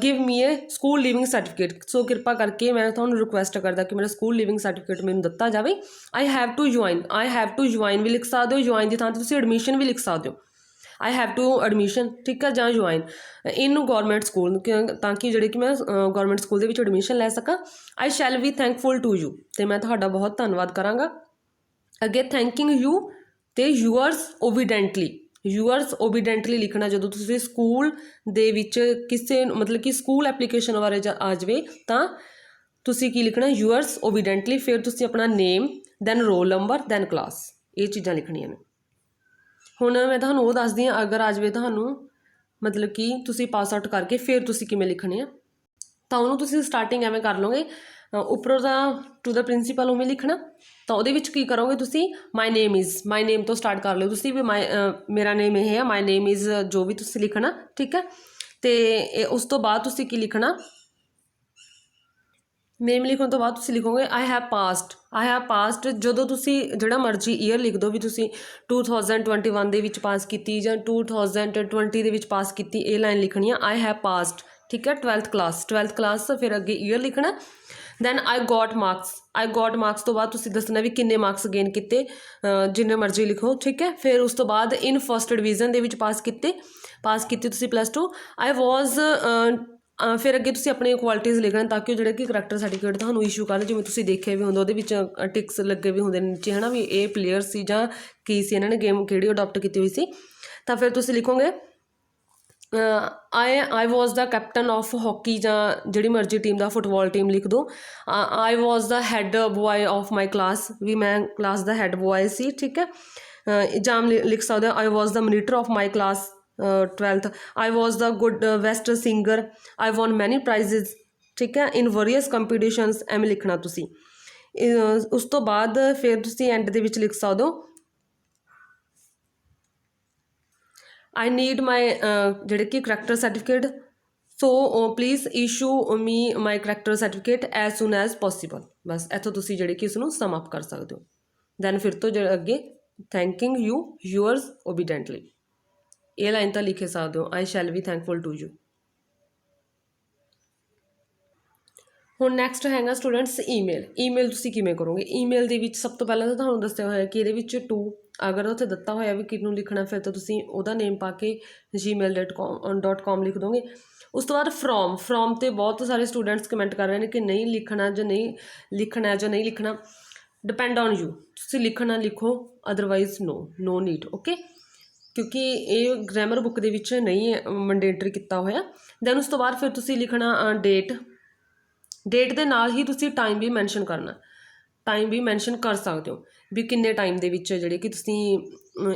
give me a school leaving certificate, so ਕਿਰਪਾ ਕਰਕੇ ਮੈਂ ਤੁਹਾਨੂੰ ਰਿਕੁਐਸਟ ਕਰਦਾ ਕਿ ਮੇਰਾ ਸਕੂਲ ਲੀਵਿੰਗ ਸਰਟੀਫਿਕੇਟ ਮੈਨੂੰ ਦਿੱਤਾ ਜਾਵੇ। I have to join, I have to join ਵੀ ਲਿਖ ਸਕਦੇ ਹੋ, ਜੁਆਇਨ ਦੀ ਥਾਂ 'ਤੇ ਤੁਸੀਂ ਐਡਮਿਸ਼ਨ ਵੀ ਲਿਖ ਸਕਦੇ ਹੋ। ਆਈ ਹੈਵ ਟੂ ਐਡਮਿਸ਼ਨ, ਠੀਕ ਹੈ, ਜਾਂ ਜੁਆਇਨ ਇਨ ਗੌਰਮੈਂਟ ਸਕੂਲ, ਤਾਂ ਕਿ ਜਿਹੜੇ ਕਿ ਮੈਂ ਗੌਰਮੈਂਟ ਸਕੂਲ ਦੇ ਵਿੱਚ ਐਡਮਿਸ਼ਨ ਲੈ ਸਕਾਂ। I shall be thankful to you, ਅਤੇ ਮੈਂ ਤੁਹਾਡਾ ਬਹੁਤ ਧੰਨਵਾਦ ਕਰਾਂਗਾ। ਅੱਗੇ ਥੈਂਕਿੰਗ ਯੂ ਅਤੇ ਯੂਅਰਸ ਓਬੀਡੈਂਟਲੀ, ਯੂਅਰਸ ਓਬੀਡੈਂਟਲੀ ਲਿਖਣਾ ਜਦੋਂ ਤੁਸੀਂ ਸਕੂਲ ਦੇ ਵਿੱਚ ਕਿਸੇ ਮਤਲਬ ਕਿ ਸਕੂਲ ਐਪਲੀਕੇਸ਼ਨ ਬਾਰੇ ਆ ਜਾਵੇ ਤਾਂ ਤੁਸੀਂ ਕੀ ਲਿਖਣਾ, ਯੂਅਰਸ ਓਬੀਡੈਂਟਲੀ। ਫਿਰ ਤੁਸੀਂ ਆਪਣਾ name, then roll number, then class, ਇਹ ਚੀਜ਼ਾਂ ਲਿਖਣੀਆਂ ਨੇ। ਹੁਣ ਮੈਂ ਤੁਹਾਨੂੰ ਉਹ ਦੱਸਦੀ ਹਾਂ, ਅਗਰ ਆ ਜਾਵੇ ਤੁਹਾਨੂੰ ਮਤਲਬ ਕਿ ਤੁਸੀਂ ਪਾਸ ਆਊਟ ਕਰਕੇ ਫਿਰ ਤੁਸੀਂ ਕਿਵੇਂ ਲਿਖਣੇ ਆ, ਤਾਂ ਉਹਨੂੰ ਤੁਸੀਂ ਸਟਾਰਟਿੰਗ ਐਵੇਂ ਕਰ ਲਓਗੇ, ਉੱਪਰੋਂ ਦਾ ਟੂ ਦਾ ਪ੍ਰਿੰਸੀਪਲ ਉਵੇਂ ਲਿਖਣਾ। ਤਾਂ ਉਹਦੇ ਵਿੱਚ ਕੀ ਕਰੋਗੇ ਤੁਸੀਂ, ਮਾਈ ਨੇਮ ਇਜ਼, ਮਾਈ ਨੇਮ ਤੋਂ ਸਟਾਰਟ ਕਰ ਲਿਓ ਤੁਸੀਂ ਵੀ ਮੇਰਾ ਨੇਮ ਇਹ ਹੈ, ਮਾਈ ਨੇਮ ਇਜ਼ ਜੋ ਵੀ ਤੁਸੀਂ ਲਿਖਣਾ, ਠੀਕ ਹੈ। ਅਤੇ ਉਸ ਤੋਂ ਬਾਅਦ ਤੁਸੀਂ ਕੀ ਲਿਖਣਾ, ਨੇਮ ਲਿਖਣ ਤੋਂ ਬਾਅਦ ਤੁਸੀਂ ਲਿਖੋਗੇ I have passed, I have passed. ਜਦੋਂ ਤੁਸੀਂ ਜਿਹੜਾ ਮਰਜ਼ੀ ਈਅਰ ਲਿਖ ਦਿਓ ਵੀ ਤੁਸੀਂ 2021 ਦੇ ਵਿੱਚ ਪਾਸ ਕੀਤੀ ਜਾਂ 2020 ਦੇ ਵਿੱਚ ਪਾਸ ਕੀਤੀ, ਇਹ ਲਾਈਨ ਲਿਖਣੀ ਆ ਆਈ ਹੈਵ ਪਾਸਡ, ਠੀਕ ਹੈ। 12th ਕਲਾਸ, ਫਿਰ ਅੱਗੇ ਈਅਰ ਲਿਖਣਾ। Then I got marks, I got marks ਤੋਂ ਬਾਅਦ ਤੁਸੀਂ ਦੱਸਣਾ ਵੀ ਕਿੰਨੇ ਮਾਰਕਸ ਗੇਨ ਕੀਤੇ, ਜਿੰਨੇ ਮਰਜ਼ੀ ਲਿਖੋ, ਠੀਕ ਹੈ। ਫਿਰ ਉਸ ਤੋਂ ਬਾਅਦ ਇਨ ਫਸਟ ਡਿਵੀਜ਼ਨ ਦੇ ਵਿੱਚ ਪਾਸ ਕੀਤੇ ਤੁਸੀਂ +2। ਆਈ ਵਾਜ਼, ਫਿਰ ਅੱਗੇ ਤੁਸੀਂ ਆਪਣੀਆਂ ਕੁਆਲਿਟੀਜ਼ ਲਿਖਣਾ ਤਾਂ ਕਿ ਉਹ ਜਿਹੜੇ ਕਿ ਕਰੈਕਟਰ ਸਰਟੀਫਿਕੇਟ ਤੁਹਾਨੂੰ ਇਸ਼ੂ ਕਰਨ, ਜਿਵੇਂ ਤੁਸੀਂ ਦੇਖਿਆ ਵੀ ਹੁੰਦਾ ਉਹਦੇ ਵਿੱਚ ਟਿਕਸ ਲੱਗੇ ਵੀ ਹੁੰਦੇ ਨੇ ਨੀਚੇ, ਹੈ ਨਾ, ਵੀ ਇਹ ਪਲੇਅਰ ਸੀ ਜਾਂ ਕੀ ਸੀ, ਇਹਨਾਂ ਨੇ ਗੇਮ ਕਿਹੜੀ ਅਡੋਪਟ ਕੀਤੀ ਹੋਈ ਸੀ। ਤਾਂ ਫਿਰ ਤੁਸੀਂ ਲਿਖੋਗੇ I was the captain of hockey, ਜਾਂ ਜਿਹੜੀ ਮਰਜ਼ੀ ਟੀਮ ਦਾ, ਫੁੱਟਬਾਲ ਟੀਮ ਲਿਖ ਦਿਓ। I was the head boy of my class, ਵੀ ਮੈਂ ਕਲਾਸ ਦਾ ਹੈਡ ਬੋਆਏ ਸੀ, ਠੀਕ ਹੈ। ਜਾਂ ਲਿਖ ਸਕਦੇ ਹੋ I was the monitor of my class 12th, I was the good best singer, I won many prizes, ਠੀਕ ਹੈ, ਇਨ ਵੇਰੀਅਸ ਕੰਪੀਟੀਸ਼ਨਸ, ਐਵੇਂ ਲਿਖਣਾ ਤੁਸੀਂ। ਉਸ ਤੋਂ ਬਾਅਦ ਫਿਰ ਤੁਸੀਂ ਐਂਡ ਦੇ ਵਿੱਚ ਲਿਖ ਸਕਦੇ ਹੋ ਆਈ ਨੀਡ ਮਾਈ ਜਿਹੜੇ ਕਿ character certificate, so please issue me my character certificate as soon as possible. ਬਸ ਇੱਥੋਂ ਤੁਸੀਂ ਜਿਹੜੇ ਕਿ ਇਸਨੂੰ ਸਮ ਅਪ ਕਰ ਸਕਦੇ ਹੋ। ਦੈਨ ਫਿਰ ਤੋਂ ਜਿਹੜੇ ਅੱਗੇ ਥੈਂਕਿੰਗ ਯੂ, ਯੂਅਰਸ ਓਬੀਡੈਂਟਲੀ, ਇਹ ਲਾਈਨ ਤਾਂ ਲਿਖ ਸਕਦੇ ਹੋ I shall be thankful to you. ਹੁਣ ਨੈਕਸਟ ਹੈਗਾ ਸਟੂਡੈਂਟਸ ਈਮੇਲ ਤੁਸੀਂ ਕਿਵੇਂ ਕਰੋਗੇ। ਈਮੇਲ ਦੇ ਵਿੱਚ ਸਭ ਤੋਂ ਪਹਿਲਾਂ ਤਾਂ ਤੁਹਾਨੂੰ ਦੱਸਿਆ ਹੋਇਆ ਕਿ ਇਹਦੇ ਵਿੱਚ ਅਗਰ ਉੱਥੇ ਦਿੱਤਾ ਹੋਇਆ ਵੀ ਕਿਹਨੂੰ ਲਿਖਣਾ, ਫਿਰ ਤਾਂ ਤੁਸੀਂ ਉਹਦਾ ਨੇਮ ਪਾ ਕੇ gmail.com ਲਿਖ ਦੋਗੇ। ਉਸ ਤੋਂ ਬਾਅਦ ਫਰੋਮ 'ਤੇ ਬਹੁਤ ਸਾਰੇ ਸਟੂਡੈਂਟਸ ਕਮੈਂਟ ਕਰ ਰਹੇ ਨੇ ਕਿ ਨਹੀਂ ਲਿਖਣਾ ਜਾਂ ਨਹੀਂ ਲਿਖਣਾ, ਡਿਪੈਂਡ ਔਨ ਯੂ, ਤੁਸੀਂ ਲਿਖਣਾ ਲਿਖੋ, ਅਦਰਵਾਈਜ਼ ਨੋ ਨੀਡ, ਓਕੇ, ਕਿਉਂਕਿ ਇਹ ਗ੍ਰਾਮਰ ਬੁੱਕ ਦੇ ਵਿੱਚ ਨਹੀਂ ਮੈਂਡੇਟਰੀ ਕੀਤਾ ਹੋਇਆ। ਦੈਨ ਉਸ ਤੋਂ ਬਾਅਦ ਫਿਰ ਤੁਸੀਂ ਲਿਖਣਾ ਡੇਟ ਦੇ ਨਾਲ ਹੀ ਤੁਸੀਂ ਟਾਈਮ ਵੀ ਮੈਂਸ਼ਨ ਕਰਨਾ, ਟਾਈਮ ਵੀ ਮੈਂਸ਼ਨ ਕਰ ਸਕਦੇ ਹੋ ਵੀ ਕਿੰਨੇ ਟਾਈਮ ਦੇ ਵਿੱਚ ਜਿਹੜੇ ਕਿ ਤੁਸੀਂ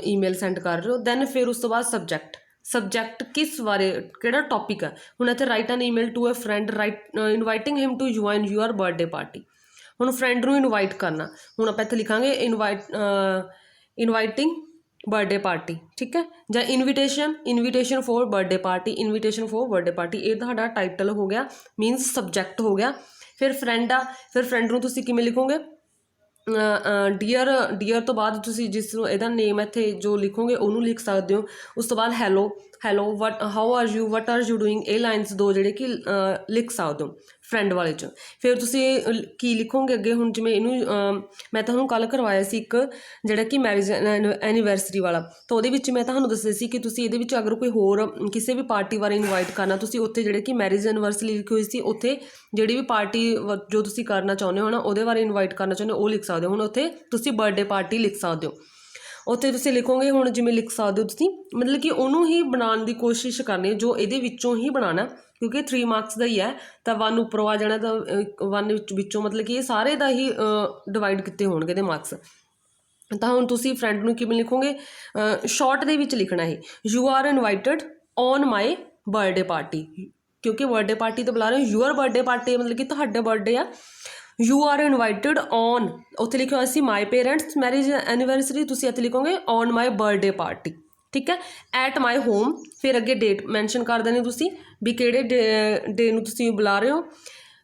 ਈਮੇਲ ਸੈਂਡ ਕਰ ਰਹੇ ਹੋ। ਦੈਨ ਫਿਰ ਉਸ ਤੋਂ ਬਾਅਦ ਸਬਜੈਕਟ ਕਿਸ ਬਾਰੇ, ਕਿਹੜਾ ਟੌਪਿਕ ਹੈ। ਹੁਣ ਇੱਥੇ write an email to a friend inviting him to join your birthday party. ਹੁਣ ਫਰੈਂਡ ਨੂੰ ਇਨਵਾਈਟ ਕਰਨਾ, ਹੁਣ ਆਪਾਂ ਇੱਥੇ ਲਿਖਾਂਗੇ ਇਨਵਾਈਟਿੰਗ ਬਰਥਡੇ ਪਾਰਟੀ, ਠੀਕ ਹੈ, ਜਾਂ ਇਨਵੀਟੇਸ਼ਨ ਫੋਰ ਬਰਥਡੇ ਪਾਰਟੀ, ਇਹ ਤੁਹਾਡਾ ਟਾਈਟਲ ਹੋ ਗਿਆ, ਮੀਨਸ ਸਬਜੈਕਟ ਹੋ ਗਿਆ। ਫਿਰ ਫਰੈਂਡ ਨੂੰ ਤੁਸੀਂ ਕਿਵੇਂ ਲਿਖੋਗੇ, ਡੀਅਰ ਤੋਂ ਬਾਅਦ ਤੁਸੀਂ ਜਿਸ ਨੂੰ ਇਹਦਾ ਨੇਮ ਇੱਥੇ ਜੋ ਲਿਖੋਗੇ ਉਹਨੂੰ ਲਿਖ ਸਕਦੇ ਹੋ। ਉਸ ਤੋਂ ਬਾਅਦ hello how are you, what are you doing, ਇਹ ਲਾਈਨਸ ਦੋ ਜਿਹੜੇ ਕਿ ਲਿਖ ਸਕਦੇ ਹੋ ਫਰੈਂਡ ਵਾਲੇ 'ਚ। ਫਿਰ ਤੁਸੀਂ ਕੀ ਲਿਖੋਗੇ ਅੱਗੇ, ਹੁਣ ਜਿਵੇਂ ਇਹਨੂੰ ਮੈਂ ਤੁਹਾਨੂੰ ਕੱਲ੍ਹ ਕਰਵਾਇਆ ਸੀ ਇੱਕ ਜਿਹੜਾ ਕਿ ਮੈਰਿਜ ਐਨੀਵਰਸਰੀ ਵਾਲਾ, ਤਾਂ ਉਹਦੇ ਵਿੱਚ ਮੈਂ ਤੁਹਾਨੂੰ ਦੱਸਿਆ ਸੀ ਕਿ ਤੁਸੀਂ ਇਹਦੇ ਵਿੱਚ ਅਗਰ ਕੋਈ ਹੋਰ ਕਿਸੇ ਵੀ ਪਾਰਟੀ ਬਾਰੇ ਇਨਵਾਈਟ ਕਰਨਾ, ਤੁਸੀਂ ਉੱਥੇ ਜਿਹੜੇ ਕਿ ਮੈਰਿਜ ਐਨੀਵਰਸਰੀ ਲਿਖੀ ਹੋਈ ਸੀ, ਉੱਥੇ ਜਿਹੜੀ ਵੀ ਪਾਰਟੀ ਜੋ ਤੁਸੀਂ ਕਰਨਾ ਚਾਹੁੰਦੇ ਹੋ ਨਾ ਉਹਦੇ ਬਾਰੇ ਇਨਵਾਈਟ ਕਰਨਾ ਚਾਹੁੰਦੇ ਹੋ ਉਹ ਲਿਖ ਸਕਦੇ ਹੋ। ਹੁਣ ਉੱਥੇ ਤੁਸੀਂ ਬਰਥਡੇ ਪਾਰਟੀ ਲਿਖ ਸਕਦੇ ਹੋ, ਉੱਥੇ ਤੁਸੀਂ ਲਿਖੋਗੇ। ਹੁਣ ਜਿਵੇਂ ਲਿਖ ਸਕਦੇ ਹੋ ਤੁਸੀਂ, ਮਤਲਬ ਕਿ ਉਹਨੂੰ ਹੀ ਬਣਾਉਣ ਦੀ ਕੋਸ਼ਿਸ਼ ਕਰਨੀ ਜੋ ਇਹਦੇ ਵਿੱਚੋਂ ਹੀ ਬਣਾਉਣਾ, ਕਿਉਂਕਿ 3 ਮਾਰਕਸ ਦਾ ਹੀ ਹੈ, ਤਾਂ 1 ਉੱਪਰੋਂ ਆ ਜਾਣਾ, ਤਾਂ 1 ਵਿੱਚੋਂ ਮਤਲਬ ਕਿ ਇਹ ਸਾਰੇ ਦਾ ਹੀ ਡਿਵਾਈਡ ਕੀਤੇ ਹੋਣਗੇ ਇਹਦੇ ਮਾਰਕਸ। ਤਾਂ ਹੁਣ ਤੁਸੀਂ ਫਰੈਂਡ ਨੂੰ ਕਿਵੇਂ ਲਿਖੋਗੇ, ਸ਼ਾਰਟ ਦੇ ਵਿੱਚ ਲਿਖਣਾ ਹੈ, you are invited on my birthday party, क्योंकि बर्थडे पार्टी तो बुला रहे हो, यूअर बर्थडे पार्टी मतलब कि ਤੁਹਾਡਾ बर्थडे ਆ। यू आर इनवाइटेड ऑन, उत्थे लिखिਆ होਇਆ ਸੀ ਮਾਈ ਪੇਰੈਂਟਸ ਮੈਰਿਜ ਐਨੀਵਰਸਰੀ, ਤੁਸੀਂ ਇੱਥੇ ਲਿਖੋਗੇ ਔਨ ਮਾਈ ਬਰਥਡੇ ਪਾਰਟੀ, ਠੀਕ ਹੈ। ਐਟ ਮਾਈ ਹੋਮ, ਫਿਰ ਅੱਗੇ ਡੇਟ ਮੈਂਸ਼ਨ ਕਰ ਦੇਣੀ ਤੁਸੀਂ ਵੀ ਕਿਹੜੇ ਡੇ ਨੂੰ ਤੁਸੀਂ ਬੁਲਾ ਰਹੇ ਹੋ।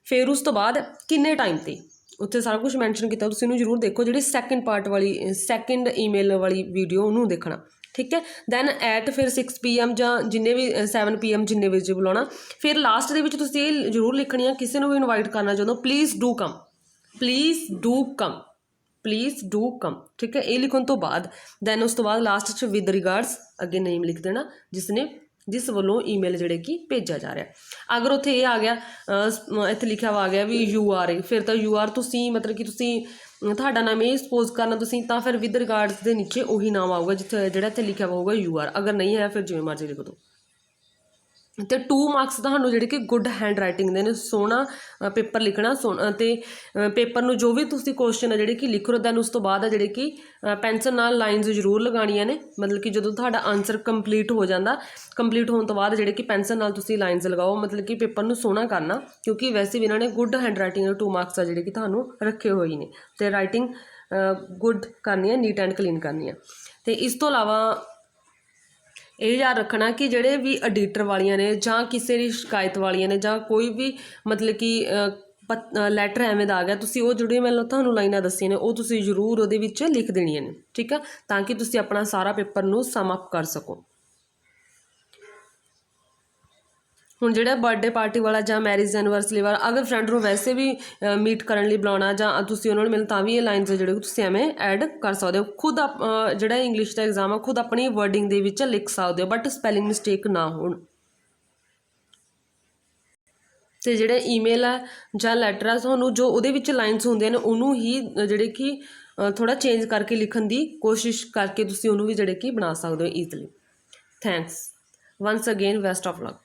ਫਿਰ ਉਸ ਤੋਂ ਬਾਅਦ ਕਿੰਨੇ ਟਾਈਮ 'ਤੇ, ਉੱਥੇ ਸਾਰਾ ਕੁਝ ਮੈਂਸ਼ਨ ਕੀਤਾ, ਤੁਸੀਂ ਇਹਨੂੰ ਜ਼ਰੂਰ ਦੇਖੋ। ਜਿਹੜੀ ਸੈਕਿੰਡ ਪਾਰਟ ਵਾਲੀ ਸੈਕਿੰਡ ਈਮੇਲ ਵਾਲੀ ਵੀਡੀਓ ਉਹਨੂੰ ਦੇਖਣਾ, ਠੀਕ ਹੈ। ਦੈਨ ਐਟ ਫਿਰ 6 PM ਜਾਂ ਜਿੰਨੇ ਵੀ 7 PM ਜਿੰਨੇ ਵਜੇ ਬੁਲਾਉਣਾ। ਫਿਰ ਲਾਸਟ ਦੇ ਵਿੱਚ ਤੁਸੀਂ ਇਹ ਜ਼ਰੂਰ ਲਿਖਣੀ ਆ, ਕਿਸੇ ਨੂੰ ਵੀ ਇਨਵਾਈਟ ਕਰਨਾ ਚਾਹੁੰਦੇ ਹੋ, please do come, please do come, please do come, ਠੀਕ ਹੈ। ਇਹ ਲਿਖਣ ਤੋਂ ਬਾਅਦ ਦੈਨ ਉਸ ਤੋਂ ਬਾਅਦ ਲਾਸਟ 'ਚ ਵਿਦ ਰਿਗਾਰਡਸ ਅੱਗੇ ਨੇਮ ਲਿਖ ਦੇਣਾ ਜਿਸ ਵੱਲੋਂ ਈਮੇਲ ਜਿਹੜੇ ਕਿ ਭੇਜਿਆ ਜਾ ਰਿਹਾ। ਅਗਰ ਉੱਥੇ ਇਹ ਆ ਗਿਆ ਇੱਥੇ ਲਿਖਿਆ ਵਾ ਆ ਗਿਆ ਵੀ ਯੂ ਆਰ ਏ, ਫਿਰ ਤਾਂ ਯੂ ਆਰ ਤੁਸੀਂ ਮਤਲਬ ਕਿ ਤੁਸੀਂ ਤੁਹਾਡਾ ਨਾਮ ਇਹ ਸਪੋਜ਼ ਕਰਨਾ ਤੁਸੀਂ, ਤਾਂ ਫਿਰ ਵਿਦ ਰਿਗਾਰਡਸ ਦੇ ਨੀਚੇ ਉਹੀ ਨਾਮ ਆਊਗਾ ਜਿੱਥੇ ਜਿਹੜਾ ਇੱਥੇ ਲਿਖਿਆ ਹੋਊਗਾ ਯੂ ਆਰ। ਅਗਰ ਨਹੀਂ ਹੈ ਫਿਰ ਜਿਵੇਂ ਮਰਜ਼ੀ ਲਿਖ ਦਿਓ। ਅਤੇ 2 ਮਾਰਕਸ ਤੁਹਾਨੂੰ ਜਿਹੜੇ ਕਿ ਗੁੱਡ ਹੈਂਡ ਰਾਈਟਿੰਗ ਦੇ ਨੇ, ਸੋਹਣਾ ਪੇਪਰ ਲਿਖਣਾ, ਸੋਹਣਾ। ਅਤੇ ਪੇਪਰ ਨੂੰ ਜੋ ਵੀ ਤੁਸੀਂ ਕੁਐਸਚਨ ਆ ਜਿਹੜੇ ਕਿ ਲਿਖ ਰਹੇ ਹੋ, ਦੈਨ ਉਸ ਤੋਂ ਬਾਅਦ ਆ ਜਿਹੜੇ ਕਿ ਪੈਨਸਲ ਨਾਲ ਲਾਈਨਸ ਜ਼ਰੂਰ ਲਗਾਉਣੀਆਂ ਨੇ। ਮਤਲਬ ਕਿ ਜਦੋਂ ਤੁਹਾਡਾ ਆਨਸਰ ਕੰਪਲੀਟ ਹੋ ਜਾਂਦਾ, ਕੰਪਲੀਟ ਹੋਣ ਤੋਂ ਬਾਅਦ ਜਿਹੜੇ ਕਿ ਪੈਨਸਲ ਨਾਲ ਤੁਸੀਂ ਲਾਈਨਸ ਲਗਾਓ, ਮਤਲਬ ਕਿ ਪੇਪਰ ਨੂੰ ਸੋਹਣਾ ਕਰਨਾ। ਕਿਉਂਕਿ ਵੈਸੇ ਵੀ ਇਹਨਾਂ ਨੇ ਗੁੱਡ ਹੈਂਡ ਰਾਈਟਿੰਗ ਦੇ 2 ਮਾਰਕਸ ਆ ਜਿਹੜੇ ਕਿ ਤੁਹਾਨੂੰ ਰੱਖੇ ਹੋਏ ਨੇ, ਅਤੇ ਰਾਈਟਿੰਗ ਗੁੱਡ ਕਰਨੀ ਹੈ, ਨੀਟ ਐਂਡ ਕਲੀਨ ਕਰਨੀ ਹੈ। ਅਤੇ ਇਸ ਤੋਂ ਇਲਾਵਾ ਇਹ ਯਾਦ ਰੱਖਣਾ ਕਿ ਜਿਹੜੇ ਵੀ ਐਡੀਟਰ ਵਾਲੀਆਂ ਨੇ ਜਾਂ ਕਿਸੇ ਦੀ ਸ਼ਿਕਾਇਤ ਵਾਲੀਆਂ ਨੇ ਜਾਂ ਕੋਈ ਵੀ ਮਤਲਬ ਕਿ ਲੈਟਰ ਐਵੇਂ ਦਾ ਆ ਗਿਆ, ਤੁਸੀਂ ਉਹ ਜਿਹੜੇ ਮੈਨੂੰ ਤੁਹਾਨੂੰ ਲਾਈਨਾਂ ਦੱਸੀਆਂ ਨੇ ਉਹ ਤੁਸੀਂ ਜ਼ਰੂਰ ਉਹਦੇ ਵਿੱਚ ਲਿਖ ਦੇਣੀਆਂ ਨੇ, ਠੀਕ ਆ, ਤਾਂ ਕਿ ਤੁਸੀਂ ਆਪਣਾ ਸਾਰਾ ਪੇਪਰ ਨੂੰ ਸਮ ਅਪ ਕਰ ਸਕੋ। ਹੁਣ ਜਿਹੜਾ ਬਰਥਡੇ ਪਾਰਟੀ ਵਾਲਾ ਜਾਂ ਮੈਰਿਜ ਐਨੀਵਰਸਰੀ ਵਾਲਾ, ਅਗਰ ਫਰੈਂਡ ਨੂੰ ਵੈਸੇ ਵੀ ਮੀਟ ਕਰਨ ਲਈ ਬੁਲਾਉਣਾ ਜਾਂ ਤੁਸੀਂ ਉਹਨਾਂ ਨੂੰ ਮਿਲਣ, ਤਾਂ ਵੀ ਇਹ ਲਾਈਨਸ ਜਿਹੜੇ ਤੁਸੀਂ ਐਵੇਂ ਐਡ ਕਰ ਸਕਦੇ ਹੋ। ਖੁਦ ਜਿਹੜਾ ਇੰਗਲਿਸ਼ ਦਾ ਐਗਜ਼ਾਮ ਆ ਖੁਦ ਆਪਣੀ ਵਰਡਿੰਗ ਦੇ ਵਿੱਚ ਲਿਖ ਸਕਦੇ ਹੋ, ਬਟ ਸਪੈਲਿੰਗ ਮਿਸਟੇਕ ਨਾ ਹੋਣ। ਅਤੇ ਜਿਹੜੇ ਈਮੇਲ ਹੈ ਜਾਂ ਲੈਟਰ ਆ, ਤੁਹਾਨੂੰ ਜੋ ਉਹਦੇ ਵਿੱਚ ਲਾਈਨਸ ਹੁੰਦੀਆਂ ਨੇ ਉਹਨੂੰ ਹੀ ਜਿਹੜੇ ਕਿ ਥੋੜ੍ਹਾ ਚੇਂਜ ਕਰਕੇ ਲਿਖਣ ਦੀ ਕੋਸ਼ਿਸ਼ ਕਰਕੇ ਤੁਸੀਂ ਉਹਨੂੰ ਵੀ ਜਿਹੜੇ ਕਿ ਬਣਾ ਸਕਦੇ ਹੋ easily. Thanks once again, best of luck.